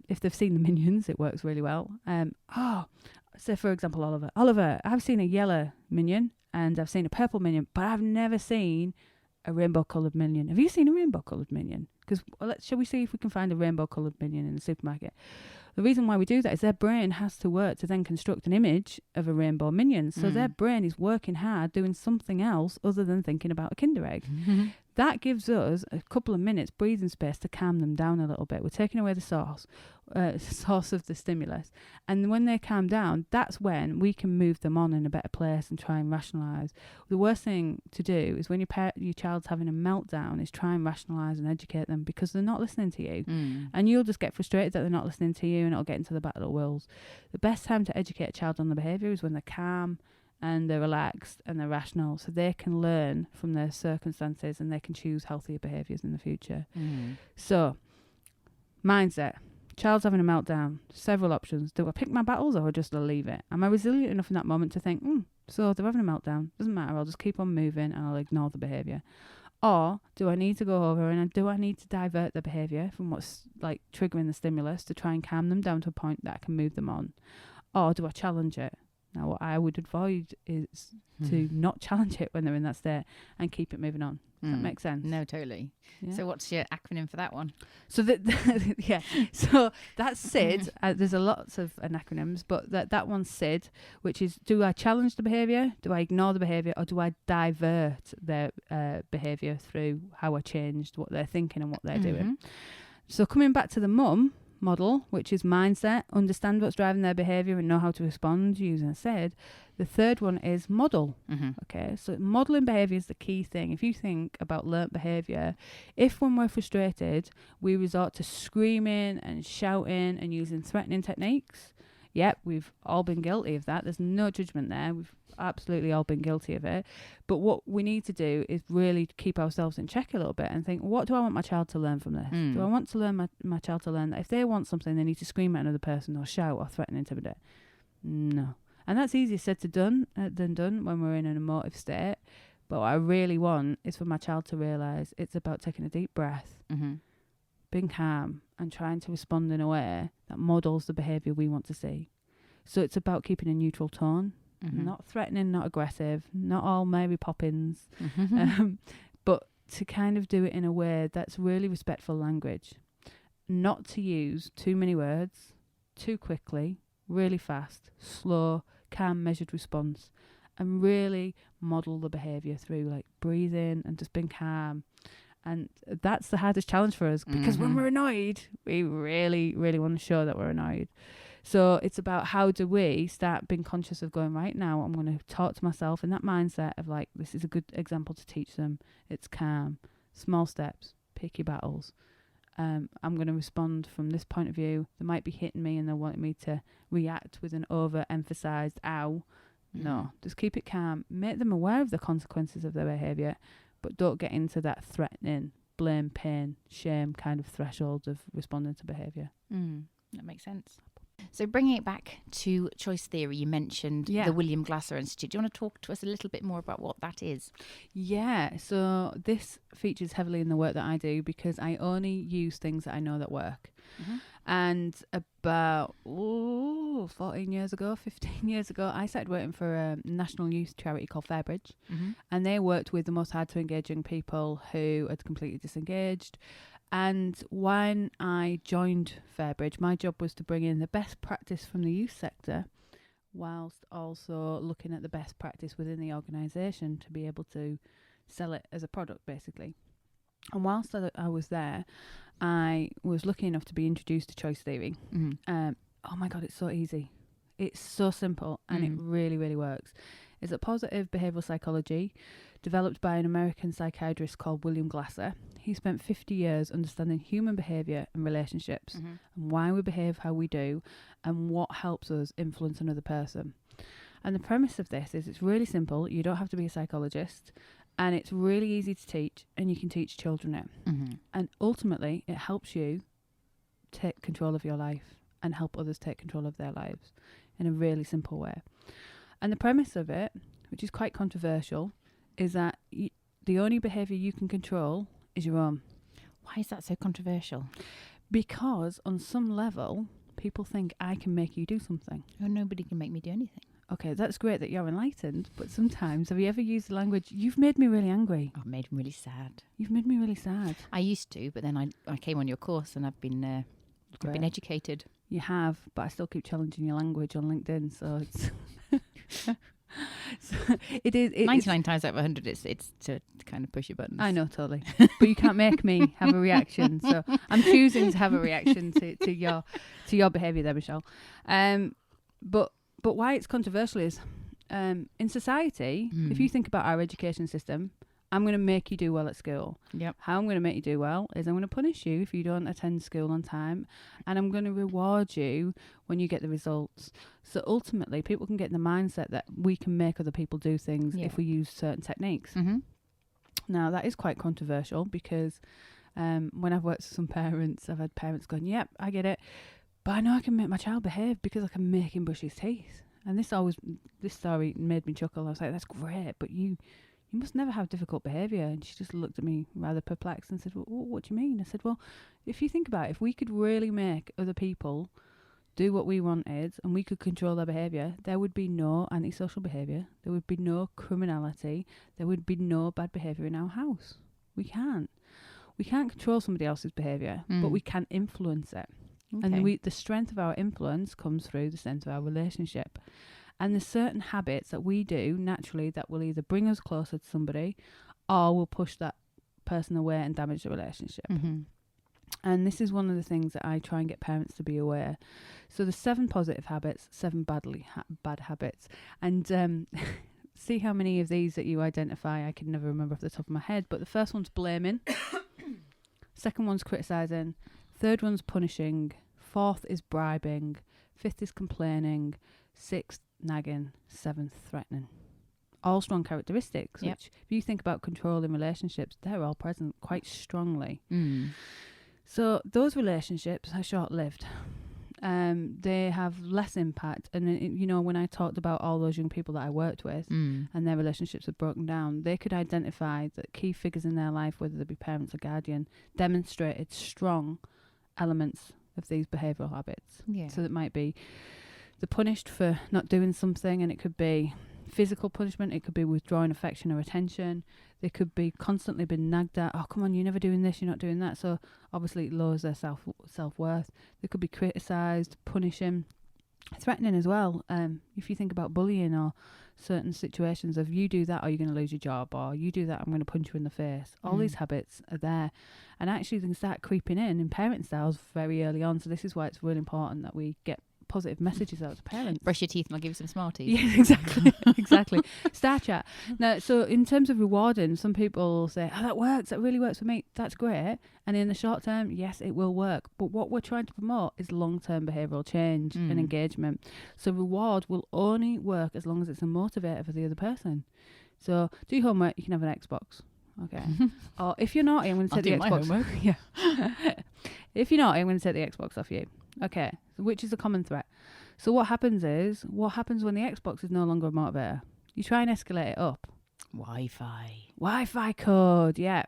if they've seen the Minions, it works really well. So for example, Oliver, I've seen a yellow Minion and I've seen a purple Minion, but I've never seen a rainbow coloured Minion. Have you seen a rainbow coloured Minion? Because shall we see if we can find a rainbow coloured Minion in the supermarket? The reason why we do that is their brain has to work to then construct an image of a rainbow Minion. So their brain is working hard doing something else other than thinking about a Kinder Egg. That gives us a couple of minutes breathing space to calm them down a little bit. We're taking away the source of the stimulus. And when they calm down, that's when we can move them on in a better place and try and rationalise. The worst thing to do is when your child's having a meltdown is try and rationalise and educate them, because they're not listening to you. And you'll just get frustrated that they're not listening to you, and it'll get into the battle of the wills. The best time to educate a child on the behaviour is when they're calm and they're relaxed and they're rational, so they can learn from their circumstances and they can choose healthier behaviours in the future. So, mindset. Child's having a meltdown. Several options. Do I pick my battles or just leave it? Am I resilient enough in that moment to think, so they're having a meltdown. Doesn't matter. I'll just keep on moving and I'll ignore the behaviour. Or do I need to go over and do I need to divert the behaviour from what's like triggering the stimulus to try and calm them down to a point that I can move them on? Or do I challenge it? Now, what I would avoid is to not challenge it when they're in that state and keep it moving on. Does that make sense? No, totally. Yeah. So what's your acronym for that one? So so that's SID. There's a lots of acronyms, but that one's SID, which is, do I challenge the behaviour? Do I ignore the behaviour? Or do I divert their behaviour through how I changed what they're thinking and what they're doing? So coming back to the mum model, which is mindset, understand what's driving their behaviour and know how to respond using a SID. The third one is model. Okay, so modelling behaviour is the key thing. If you think about learnt behaviour, if when we're frustrated we resort to screaming and shouting and using threatening techniques, yep, we've all been guilty of that. There's no judgment there. We've absolutely all been guilty of it. But what we need to do is really keep ourselves in check a little bit and think, what do I want my child to learn from this? Do I want to learn my child to learn that if they want something, they need to scream at another person or shout or threaten and intimidate? No. And that's easier said than done when we're in an emotive state. But what I really want is for my child to realise it's about taking a deep breath, being calm and trying to respond in a way that models the behaviour we want to see. So it's about keeping a neutral tone. not threatening, not aggressive, not all Mary Poppins, but to kind of do it in a way that's really respectful language. Not to use too many words, too quickly, really fast, slow, calm, measured response, and really model the behaviour through like breathing and just being calm. And that's the hardest challenge for us, because when we're annoyed, we really, really want to show that we're annoyed. So it's about how do we start being conscious of going, right now, I'm going to talk to myself in that mindset of like, this is a good example to teach them. It's calm, small steps, pick your battles. I'm going to respond from this point of view. They might be hitting me and they want me to react with an over-emphasised ow. No, just keep it calm. Make them aware of the consequences of their behaviour, but don't get into that threatening, blame, pain, shame kind of threshold of responding to behaviour. That makes sense. So bringing it back to choice theory, you mentioned the William Glasser Institute. Do you want to talk to us a little bit more about what that is? Yeah, so this features heavily in the work that I do because I only use things that I know that work. And about 15 years ago, I started working for a national youth charity called Fairbridge. And they worked with the most hard to engage young people who had completely disengaged. And when I joined Fairbridge, my job was to bring in the best practice from the youth sector, whilst also looking at the best practice within the organisation to be able to sell it as a product, basically. And whilst I was there, I was lucky enough to be introduced to choice theory. Oh my God, it's so easy. It's so simple, and it really, really works. It's a positive behavioural psychology developed by an American psychiatrist called William Glasser. He spent 50 years understanding human behaviour and relationships and why we behave how we do and what helps us influence another person. And the premise of this is it's really simple. You don't have to be a psychologist, and it's really easy to teach, and you can teach children it. And ultimately, it helps you take control of your life and help others take control of their lives in a really simple way. And the premise of it, which is quite controversial, is that the only behaviour you can control is your own. Why is that so controversial? Because on some level, people think I can make you do something. Oh, nobody can make me do anything. Okay, that's great that you're enlightened, but sometimes, have you ever used the language, you've made me really angry? I've made me really sad. You've made me really sad. I used to, but then I came on your course and I've been educated. You have, but I still keep challenging your language on LinkedIn, so it's... So it is 99 times out of 100 it's to kind of push your buttons. I know, totally. But you can't make me have a reaction, so I'm choosing to have a reaction to your behaviour there, Michelle. But why it's controversial is in society, if you think about our education system, I'm going to make you do well at school. Yep. How I'm going to make you do well is I'm going to punish you if you don't attend school on time, and I'm going to reward you when you get the results. So ultimately, people can get in the mindset that we can make other people do things if we use certain techniques. Now, that is quite controversial because when I've worked with some parents, I've had parents going, yep, I get it, but I know I can make my child behave because I can make him brush his teeth. And this story made me chuckle. I was like, that's great, but you must never have difficult behaviour. And she just looked at me rather perplexed and said, well, what do you mean? I said, well, if you think about it, if we could really make other people do what we wanted and we could control their behaviour, there would be no antisocial behaviour, there would be no criminality, there would be no bad behaviour in our house. We can't control somebody else's behaviour, but we can influence it. Okay. And the strength of our influence comes through the strength of our relationship. And there's certain habits that we do naturally that will either bring us closer to somebody or will push that person away and damage the relationship. And this is one of the things that I try and get parents to be aware. So there's 7 positive habits, 7 bad habits. And see how many of these that you identify. I can never remember off the top of my head. But the first one's blaming. Second one's criticising. Third one's punishing. Fourth is bribing. Fifth is complaining. Sixth, nagging. Seventh, threatening. All strong characteristics, which if you think about control in relationships, they're all present quite strongly. So those relationships are short-lived. They have less impact. And, when I talked about all those young people that I worked with and their relationships had broken down, they could identify that key figures in their life, whether they be parents or guardian, demonstrated strong elements of these behavioural habits. So that might be they're punished for not doing something, and it could be physical punishment, it could be withdrawing affection or attention, they could be constantly being nagged at, oh come on, you're never doing this, you're not doing that, so obviously it lowers their self-worth. They could be criticised, punishing, threatening as well. If you think about bullying or certain situations of you do that or you're going to lose your job, or you do that I'm going to punch you in the face, all these habits are there, and actually they can start creeping in parent styles very early on. So this is why it's really important that we get positive messages out to parents. Brush your teeth and I'll give you some Smarties. Yeah, exactly. Star chat. Now, so in terms of rewarding, some people say, oh, that works, that really works for me, that's great. And in the short term, yes, it will work. But what we're trying to promote is long-term behavioural change and engagement. So reward will only work as long as it's a motivator for the other person. So do your homework, you can have an Xbox. Okay. Or if you're naughty, I'm going to take the Xbox. My homework. Yeah. If you're naughty, I'm going to take the Xbox off you. Okay. Which is a common threat. So what happens when the Xbox is no longer a motivator? You try and escalate it up. Wi-Fi code, yeah.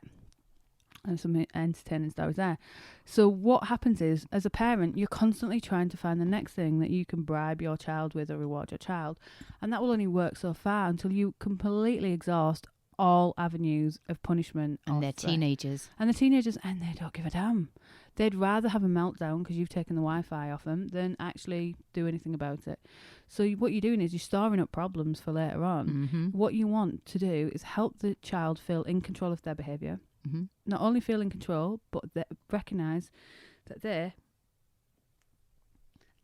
And some entertaining stories there. So what happens is, as a parent, you're constantly trying to find the next thing that you can bribe your child with or reward your child. And that will only work so far until you completely exhaust all avenues of punishment. And they're teenagers. And they don't give a damn. They'd rather have a meltdown because you've taken the Wi-Fi off them than actually do anything about it. So what you're doing is you're storing up problems for later on. Mm-hmm. What you want to do is help the child feel in control of their behaviour. Mm-hmm. Not only feel in control, but recognise that they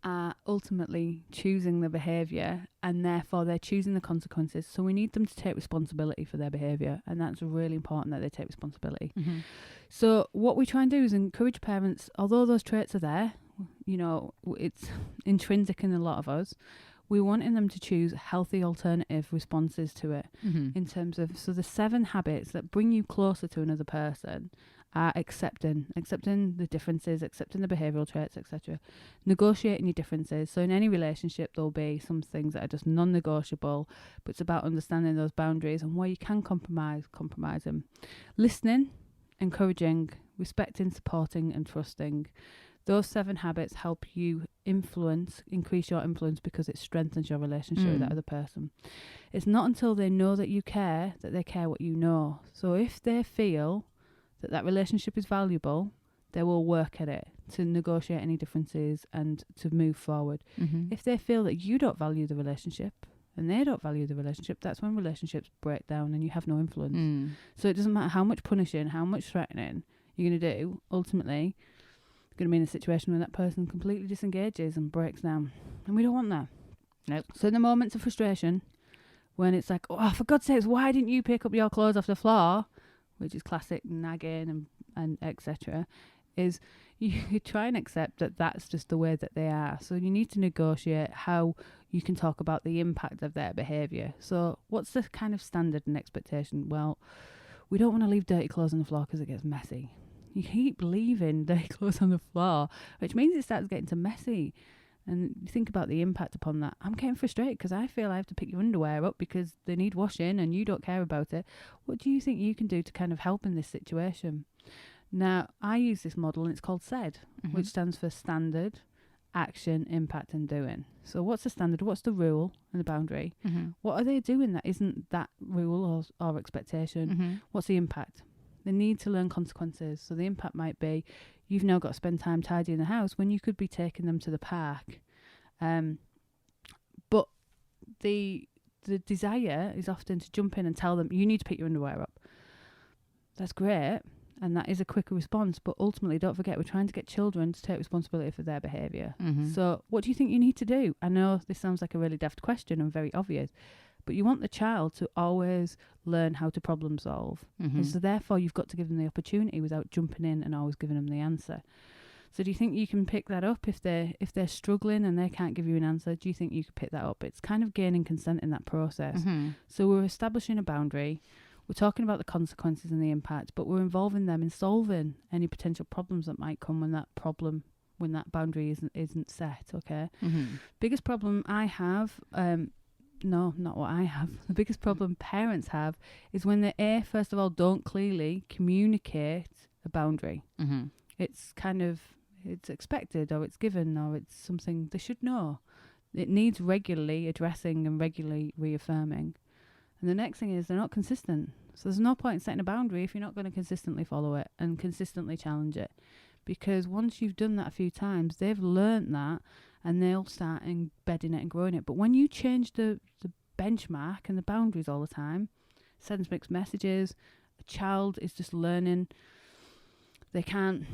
are ultimately choosing the behaviour, and therefore they're choosing the consequences. So we need them to take responsibility for their behaviour, and that's really important that they take responsibility. Mm-hmm. So what we try and do is encourage parents, although those traits are there, you know, it's intrinsic in a lot of us, we wanting them to choose healthy alternative responses to it. Mm-hmm. In terms of, so the 7 habits that bring you closer to another person are accepting the differences, accepting the behavioural traits, etc. Negotiating your differences. So in any relationship, there'll be some things that are just non-negotiable, but it's about understanding those boundaries and where you can compromise them. Listening, encouraging, respecting, supporting, and trusting. Those 7 habits help you increase your influence, because it strengthens your relationship with that other person. It's not until they know that you care that they care what you know. So if they feel that relationship is valuable, they will work at it to negotiate any differences and to move forward. Mm-hmm. If they feel that you don't value the relationship and they don't value the relationship, that's when relationships break down and you have no influence. So it doesn't matter how much punishing, how much threatening you're going to do, ultimately you're going to be in a situation where that person completely disengages and breaks down. And we don't want that. Nope. So in the moments of frustration, when it's like, oh, for God's sakes, why didn't you pick up your clothes off the floor? Which is classic nagging and etc., is you try and accept that that's just the way that they are. So you need to negotiate how you can talk about the impact of their behaviour. So what's the kind of standard and expectation? Well, we don't want to leave dirty clothes on the floor because it gets messy. You keep leaving dirty clothes on the floor, which means it starts getting too messy. And you think about the impact upon that. I'm getting frustrated because I feel I have to pick your underwear up because they need washing and you don't care about it. What do you think you can do to kind of help in this situation? Now, I use this model and it's called SAID, which stands for Standard, Action, Impact and Doing. So what's the standard? What's the rule and the boundary? What are they doing that isn't that rule or expectation? What's the impact? They need to learn consequences. So the impact might be, you've now got to spend time tidying the house when you could be taking them to the park. But the desire is often to jump in and tell them, you need to pick your underwear up. That's great. And that is a quicker response. But ultimately, don't forget, we're trying to get children to take responsibility for their behaviour. So what do you think you need to do? I know this sounds like a really daft question and very obvious, but you want the child to always learn how to problem solve. And so therefore, you've got to give them the opportunity without jumping in and always giving them the answer. So do you think you can pick that up if they're struggling and they can't give you an answer? Do you think you could pick that up? It's kind of gaining consent in that process. So we're establishing a boundary. We're talking about the consequences and the impact, but we're involving them in solving any potential problems that might come when that boundary isn't set. Okay. Biggest problem I have. No, not what I have. The biggest problem parents have is when they, first of all, don't clearly communicate a boundary. It's kind of, it's expected or it's given or it's something they should know. It needs regularly addressing and regularly reaffirming. And the next thing is they're not consistent. So there's no point in setting a boundary if you're not going to consistently follow it and consistently challenge it. Because once you've done that a few times, they've learnt that and they'll start embedding it and growing it. But when you change the benchmark and the boundaries all the time, sends mixed messages, a child is just learning. They can't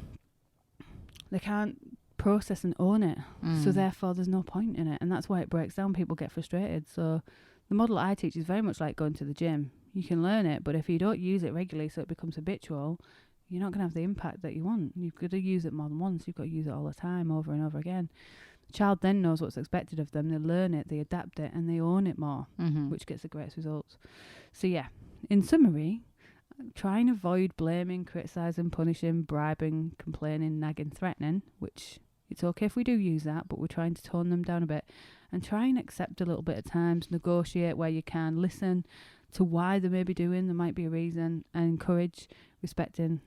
process and own it. So therefore there's no point in it. And that's why it breaks down. People get frustrated. So the model I teach is very much like going to the gym. You can learn it, but if you don't use it regularly so it becomes habitual, you're not going to have the impact that you want. You've got to use it more than once. You've got to use it all the time, over and over again. The child then knows what's expected of them. They learn it, they adapt it, and they own it more, which gets the greatest results. So yeah, in summary, try and avoid blaming, criticising, punishing, bribing, complaining, nagging, threatening, which it's okay if we do use that, but we're trying to tone them down a bit. And try and accept a little bit at times, negotiate where you can, listen to why they may be doing, there might be a reason, and encourage, respecting,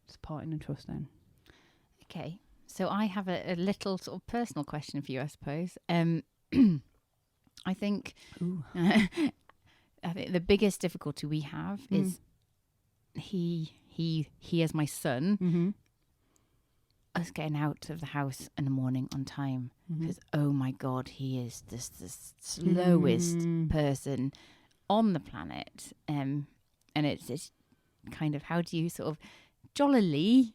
supporting and trusting. Okay, so I have a little sort of personal question for you, I suppose. I think the biggest difficulty we have is he as my son, us getting out of the house in the morning on time, because oh my God, he is just the slowest person on the planet, and it's kind of, how do you sort of jollily,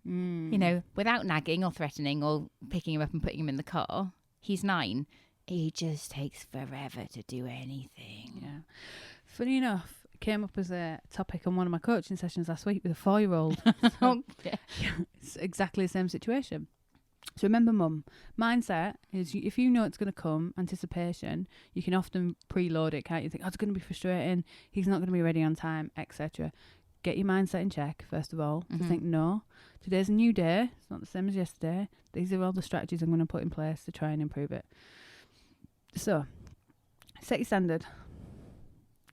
you know, without nagging or threatening or picking him up and putting him in the car. He's 9. He just takes forever to do anything. Yeah. Funny enough, it came up as a topic on one of my coaching sessions last week with a 4-year-old. So, yeah, it's exactly the same situation. So remember, mum, mindset is if you know it's going to come, anticipation, you can often preload it, can't you? Think, oh, it's going to be frustrating, he's not going to be ready on time, etc. Get your mindset in check, first of all, to think, no, today's a new day, it's not the same as yesterday. These are all the strategies I'm going to put in place to try and improve it. So, set your standard.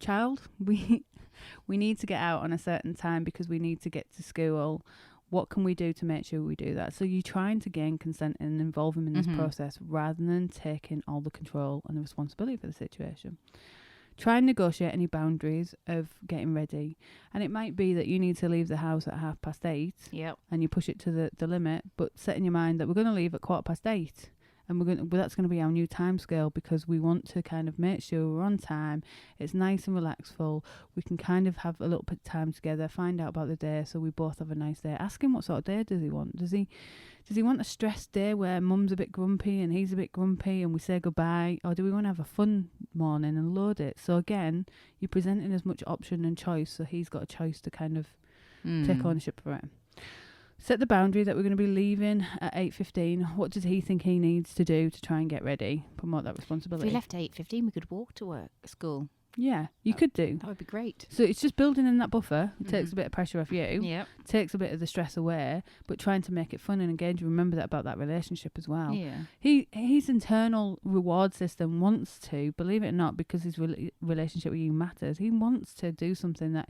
Child, we need to get out on a certain time because we need to get to school. What can we do to make sure we do that? So you're trying to gain consent and involve him in this process rather than taking all the control and the responsibility for the situation. Try and negotiate any boundaries of getting ready. And it might be that you need to leave the house at 8:30. Yep. And you push it to the limit, but set in your mind that we're going to leave at 8:15. And that's going to be our new time scale because we want to kind of make sure we're on time. It's nice and relaxful. We can kind of have a little bit of time together, find out about the day so we both have a nice day. Ask him what sort of day does he want. Does he want a stressed day where mum's a bit grumpy and he's a bit grumpy and we say goodbye? Or do we want to have a fun morning and load it? So again, you're presenting as much option and choice so he's got a choice to kind of take ownership for it. Set the boundary that we're going to be leaving at 8:15. What does he think he needs to do to try and get ready? Promote that responsibility. If we left at 8:15, we could walk to school. Yeah, you could do. That would be great. So it's just building in that buffer. It takes a bit of pressure off you. Yeah. Takes a bit of the stress away, but trying to make it fun and engage. Remember that about that relationship as well. Yeah. His internal reward system wants to, believe it or not, because his relationship with you matters. He wants to do something that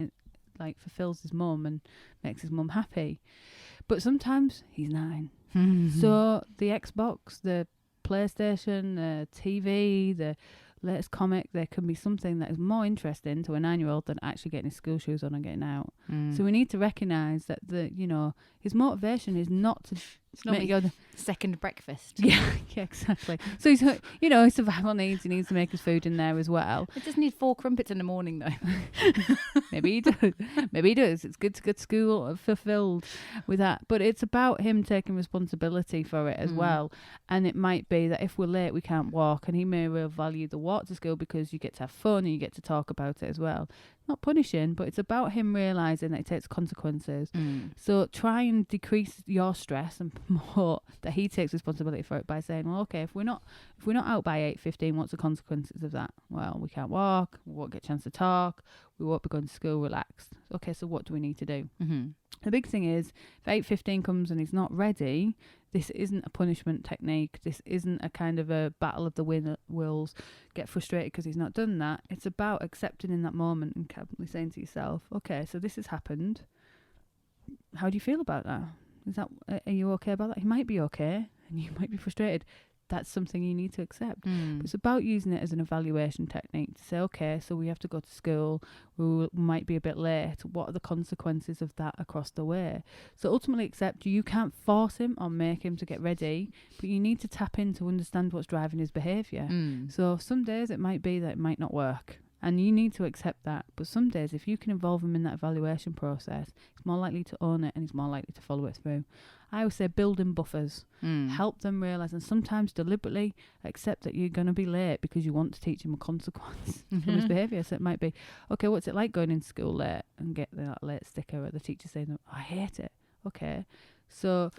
fulfills his mum and makes his mum happy. But sometimes he's 9. So the Xbox, the PlayStation, the TV, the latest comic, there can be something that is more interesting to a 9-year-old than actually getting his school shoes on and getting out. So we need to recognise that his motivation is not to make your second breakfast. Yeah, exactly. So he's his survival needs. He needs to make his food in there as well. It doesn't need 4 crumpets in the morning though. Maybe he does. Maybe he does. It's good to get school fulfilled with that. But it's about him taking responsibility for it as well. And it might be that if we're late, we can't walk, and he may well value the walk to school because you get to have fun and you get to talk about it as well. Not punishing, but it's about him realising that it takes consequences. So try and decrease your stress and promote that he takes responsibility for it by saying, well, okay, if we're not out by 8:15, what's the consequences of that? Well, we can't walk, we won't get a chance to talk, we won't be going to school relaxed. Okay, so what do we need to do? The big thing is, if 8:15 comes and he's not ready, this isn't a punishment technique. This isn't a kind of a battle of the wills. Get frustrated because he's not done that. It's about accepting in that moment and calmly saying to yourself, okay, so this has happened. How do you feel about that? Are you okay about that? He might be okay and you might be frustrated. that's something you need to accept. But it's about using it as an evaluation technique to say, okay, so we have to go to school, we might be a bit late. What are the consequences of that across the way? So ultimately accept you can't force him or make him to get ready, but you need to tap in to understand what's driving his behaviour. So some days it might be that it might not work. And you need to accept that. But some days, if you can involve him in that evaluation process, he's more likely to own it and he's more likely to follow it through. I always say building buffers. Help them realise, and sometimes deliberately accept that you're going to be late because you want to teach him a consequence from his behaviour. So it might be, okay, what's it like going into school late, and get that late sticker or the teacher saying, I hate it. Okay. So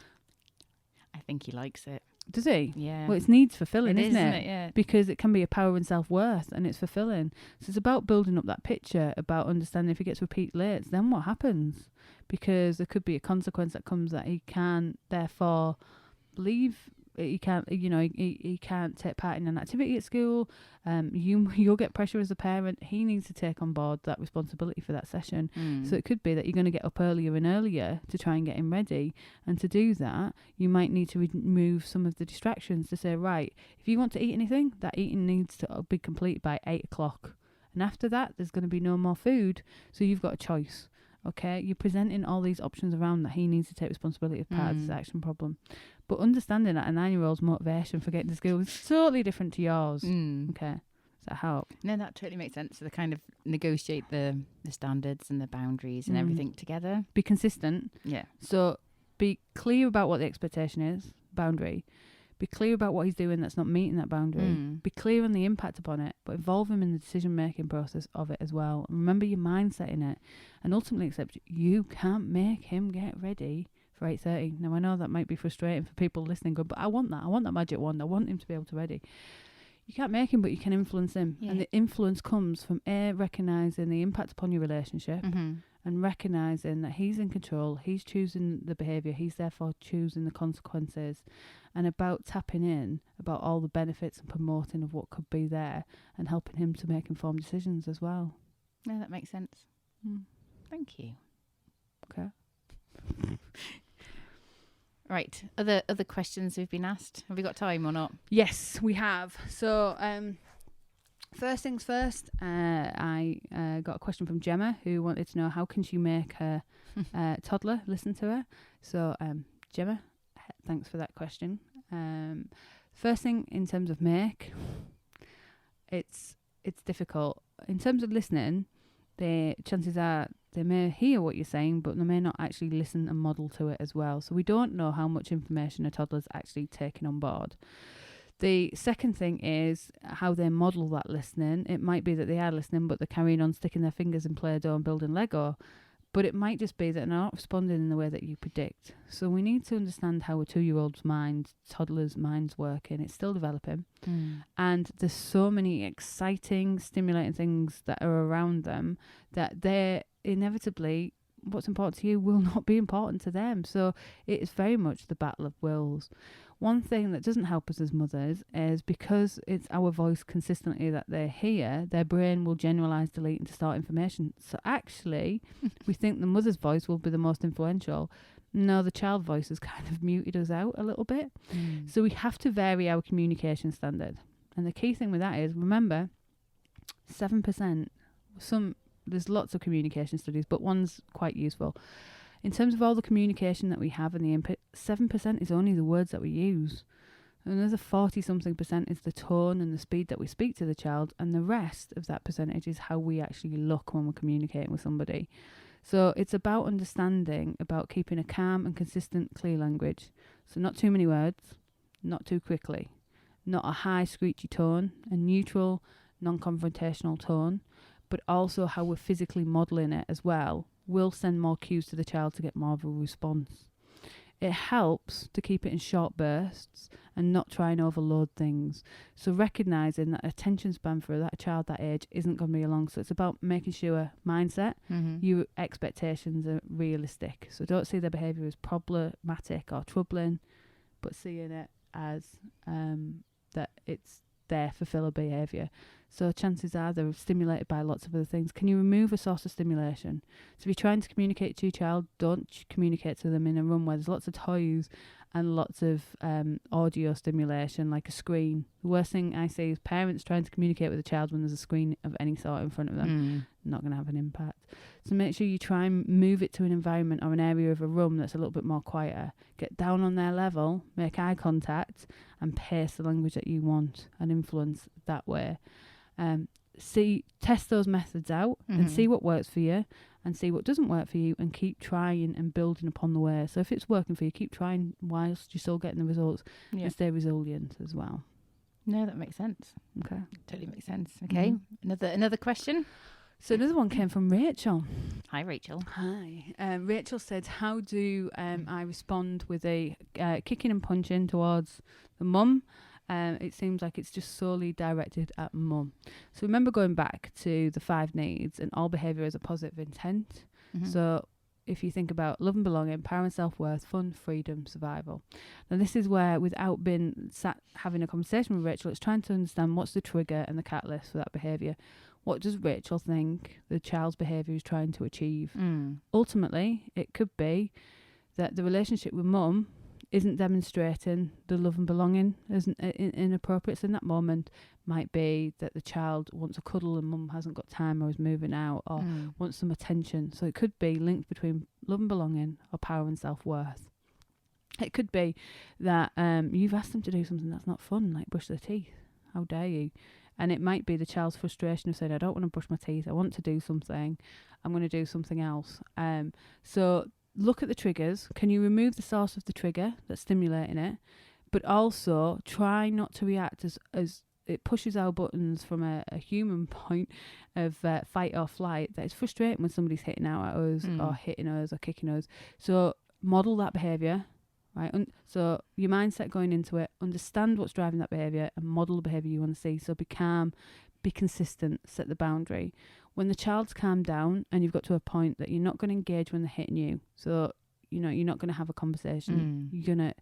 I think he likes it. Does he? Yeah. Well, it's needs fulfilling, isn't it? Yeah. Because it can be a power and self-worth, and it's fulfilling. So it's about building up that picture, about understanding if he gets repeat late, then what happens? Because there could be a consequence that comes that he can't, therefore, leave. He can't, he can't take part in an activity at school. You'll get pressure as a parent. He needs to take on board that responsibility for that session. So it could be that you're going to get up earlier and earlier to try and get him ready. And to do that, you might need to remove some of the distractions to say, right, if you want to eat anything, that eating needs to be completed by 8 o'clock. And after that, there's going to be no more food. So you've got a choice. Okay, you're presenting all these options around that he needs to take responsibility of part of this action problem. But understanding that a 9-year-old's motivation for getting to school is totally different to yours. Okay, does that help? No, that totally makes sense. So they kind of negotiate the standards and the boundaries and everything together. Be consistent. Yeah. So be clear about what the expectation is, boundary. Be clear about what he's doing that's not meeting that boundary. Be clear on the impact upon it, but involve him in the decision-making process of it as well. And remember your mindset in it. And ultimately accept you can't make him get ready for 8:30. Now, I know that might be frustrating for people listening, but I want that. I want that magic wand. I want him to be able to ready. You can't make him, but you can influence him. Yeah. And the influence comes from recognising the impact upon your relationship and recognising that he's in control. He's choosing the behaviour. He's therefore choosing the consequences. And about tapping in about all the benefits and promoting of what could be there and helping him to make informed decisions as well. No, that makes sense. Thank you. Okay. Right. Other questions we've been asked. Have we got time or not? Yes, we have. So, first things first, I got a question from Gemma who wanted to know how can she make her toddler listen to her. So, Gemma, thanks for that question. First thing in terms of make, it's difficult. In terms of listening, the chances are they may hear what you're saying, but they may not actually listen and model to it as well. So we don't know how much information a toddler's actually taking on board. The second thing is how they model that listening. It might be that they are listening, but they're carrying on sticking their fingers in Play-Doh and building Lego. But it might just be that they're not responding in the way that you predict. So we need to understand how a 2-year-old's mind, toddler's mind's working. It's still developing. And there's so many exciting, stimulating things that are around them that they're inevitably, what's important to you will not be important to them. So it is very much the battle of wills. One thing that doesn't help us as mothers is because it's our voice consistently that they hear, their brain will generalise, delete and distort information. So actually, we think the mother's voice will be the most influential. No, the child voice has kind of muted us out a little bit. So we have to vary our communication standard. And the key thing with that is, remember, 7%, there's lots of communication studies, but one's quite useful. In terms of all the communication that we have and the input, 7% is only the words that we use. Another 40-something% is the tone and the speed that we speak to the child, and the rest of that percentage is how we actually look when we're communicating with somebody. So it's about understanding, about keeping a calm and consistent, clear language. So not too many words, not too quickly, not a high, screechy tone, a neutral, non-confrontational tone, but also how we're physically modelling it as well will send more cues to the child to get more of a response. It helps to keep it in short bursts and not try and overload things. So recognising that attention span for that child that age isn't going to be long. So it's about making sure mindset, your expectations are realistic. So don't see their behaviour as problematic or troubling, but seeing it as that it's their fulfill behaviour. So chances are they're stimulated by lots of other things. Can you remove a source of stimulation? So if you're trying to communicate to your child, don't communicate to them in a room where there's lots of toys and lots of audio stimulation, like a screen. The worst thing I see is parents trying to communicate with a child when there's a screen of any sort in front of them. Not going to have an impact. So make sure you try and move it to an environment or an area of a room that's a little bit more quieter. Get down on their level, make eye contact, and pace the language that you want and influence that way. Test those methods out and see what works for you and see what doesn't work for you, and keep trying and building upon the way. So if it's working for you, keep trying whilst you're still getting the results, and stay resilient as well. No, that makes sense. Okay. Totally makes sense. Okay. Another question. So another one came from Rachel. Hi, Rachel. Hi. Rachel said, how do I respond with a kicking and punching towards the mum? It seems like it's just solely directed at mum. So remember going back to the 5 needs, and all behaviour has a positive intent. So if you think about love and belonging, power and self-worth, fun, freedom, survival. Now this is where, without being sat having a conversation with Rachel, it's trying to understand what's the trigger and the catalyst for that behaviour. What does Rachel think the child's behaviour is trying to achieve? Ultimately, it could be that the relationship with mum isn't demonstrating the love and belonging as inappropriate. So in that moment, might be that the child wants a cuddle and mum hasn't got time or is moving out or wants some attention. So it could be linked between love and belonging or power and self-worth. It could be that you've asked them to do something that's not fun, like brush their teeth. How dare you? And it might be the child's frustration of saying, I don't want to brush my teeth, I want to do something, I'm going to do something else. So look at the triggers. Can you remove the source of the trigger that's stimulating it? But also try not to react as it pushes our buttons from a human point of fight or flight. That it's frustrating when somebody's hitting out at us or hitting us or kicking us. So model that behaviour, right? So your mindset going into it, understand what's driving that behaviour and model the behaviour you want to see. So be calm, be consistent, set the boundary. When the child's calmed down and you've got to a point that you're not going to engage when they're hitting you, so you're not going to have a conversation. You're going to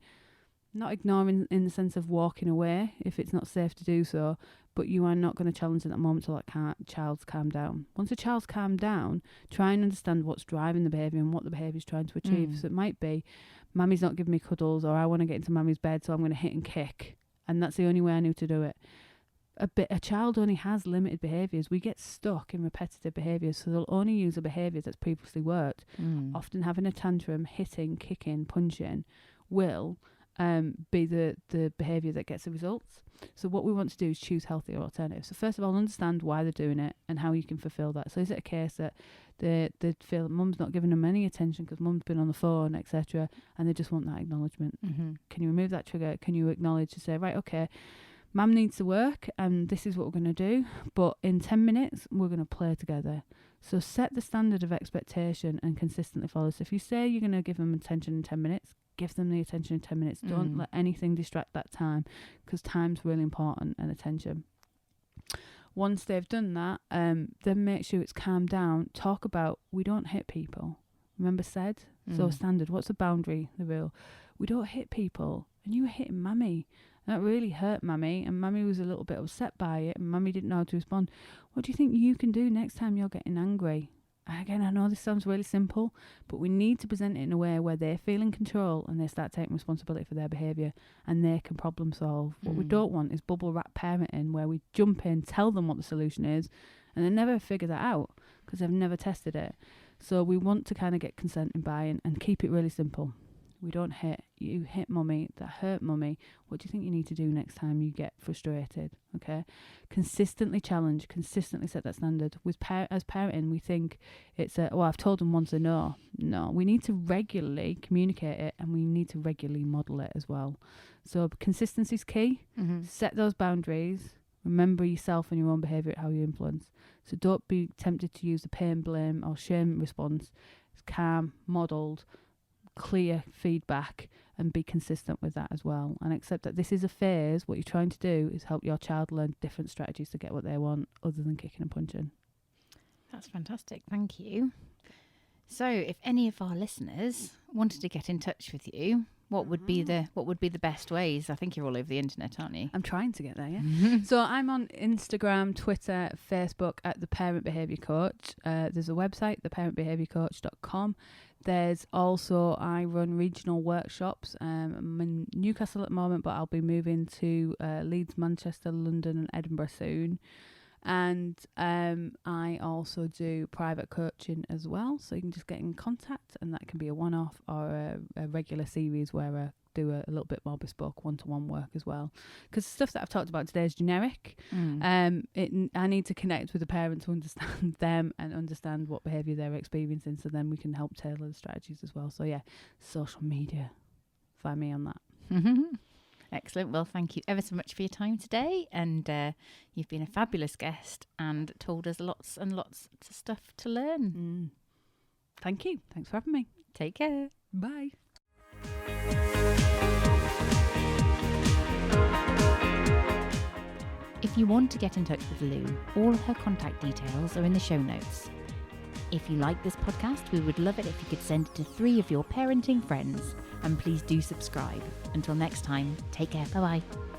not ignoring in the sense of walking away if it's not safe to do so, but you are not going to challenge at that moment till that child's calmed down. Once the child's calmed down, try and understand what's driving the behaviour and what the behaviour is trying to achieve. So it might be, Mummy's not giving me cuddles, or I want to get into Mummy's bed, so I'm going to hit and kick, and that's the only way I knew to do it. A child only has limited behaviours. We get stuck in repetitive behaviours, so they'll only use a behaviour that's previously worked. Often having a tantrum, hitting, kicking, punching will be the behaviour that gets the results. So what we want to do is choose healthier alternatives. So first of all, understand why they're doing it and how you can fulfil that. So is it a case that they feel that mum's not giving them any attention because mum's been on the phone, etc., and they just want that acknowledgement? Can you remove that trigger? Can you acknowledge to say, right, okay, Mum needs to work and this is what we're going to do, but in 10 minutes we're going to play together. So set the standard of expectation and consistently follow. So if you say you're going to give them attention in 10 minutes, give them the attention in 10 minutes. Don't let anything distract that time, because time's really important, and attention. Once they've done that, then make sure it's calmed down. Talk about, we don't hit people. Remember said? So standard. What's the boundary, the rule? We don't hit people. And you were hitting Mummy. That really hurt Mummy, and Mummy was a little bit upset by it, and Mummy didn't know how to respond. What do you think you can do next time you're getting angry? Again, I know this sounds really simple, but we need to present it in a way where they feel in control and they start taking responsibility for their behaviour and they can problem solve. What we don't want is bubble wrap parenting, where we jump in, tell them what the solution is, and they never figure that out because they've never tested it. So we want to kind of get consent and buy-in and keep it really simple. We don't hit. You hit Mummy, that hurt Mummy. What do you think you need to do next time you get frustrated? Okay, consistently challenge, consistently set that standard. With as parenting, we think it's I've told them once a no. No, we need to regularly communicate it, and we need to regularly model it as well. So consistency is key. Set those boundaries. Remember yourself and your own behaviour, how you influence. So don't be tempted to use the pain, blame, or shame response. It's calm, modelled, clear feedback, and be consistent with that as well, and accept that this is a phase. What you're trying to do is help your child learn different strategies to get what they want other than kicking and punching. That's fantastic, thank you. So if any of our listeners wanted to get in touch with you, what would be the best ways? I think you're all over the internet, aren't you? I'm trying to get there, yeah. So I'm on Instagram, Twitter, Facebook at The Parent Behaviour Coach. There's a website, theparentbehaviourcoach.com. There's also, I run regional workshops. I'm in Newcastle at the moment, but I'll be moving to Leeds, Manchester, London and Edinburgh soon. And I also do private coaching as well. So you can just get in contact, and that can be a one-off or a regular series where I do a little bit more bespoke one-to-one work as well. Because the stuff that I've talked about today is generic. I need to connect with the parent to understand them and understand what behaviour they're experiencing, so then we can help tailor the strategies as well. So yeah, social media, find me on that. Excellent. Well, thank you ever so much for your time today, and you've been a fabulous guest and told us lots and lots of stuff to learn. Thank you. Thanks for having me. Take care. Bye. If you want to get in touch with Lou, all of her contact details are in the show notes. If you like this podcast, we would love it if you could send it to 3 of your parenting friends. And please do subscribe. Until next time, take care. Bye-bye.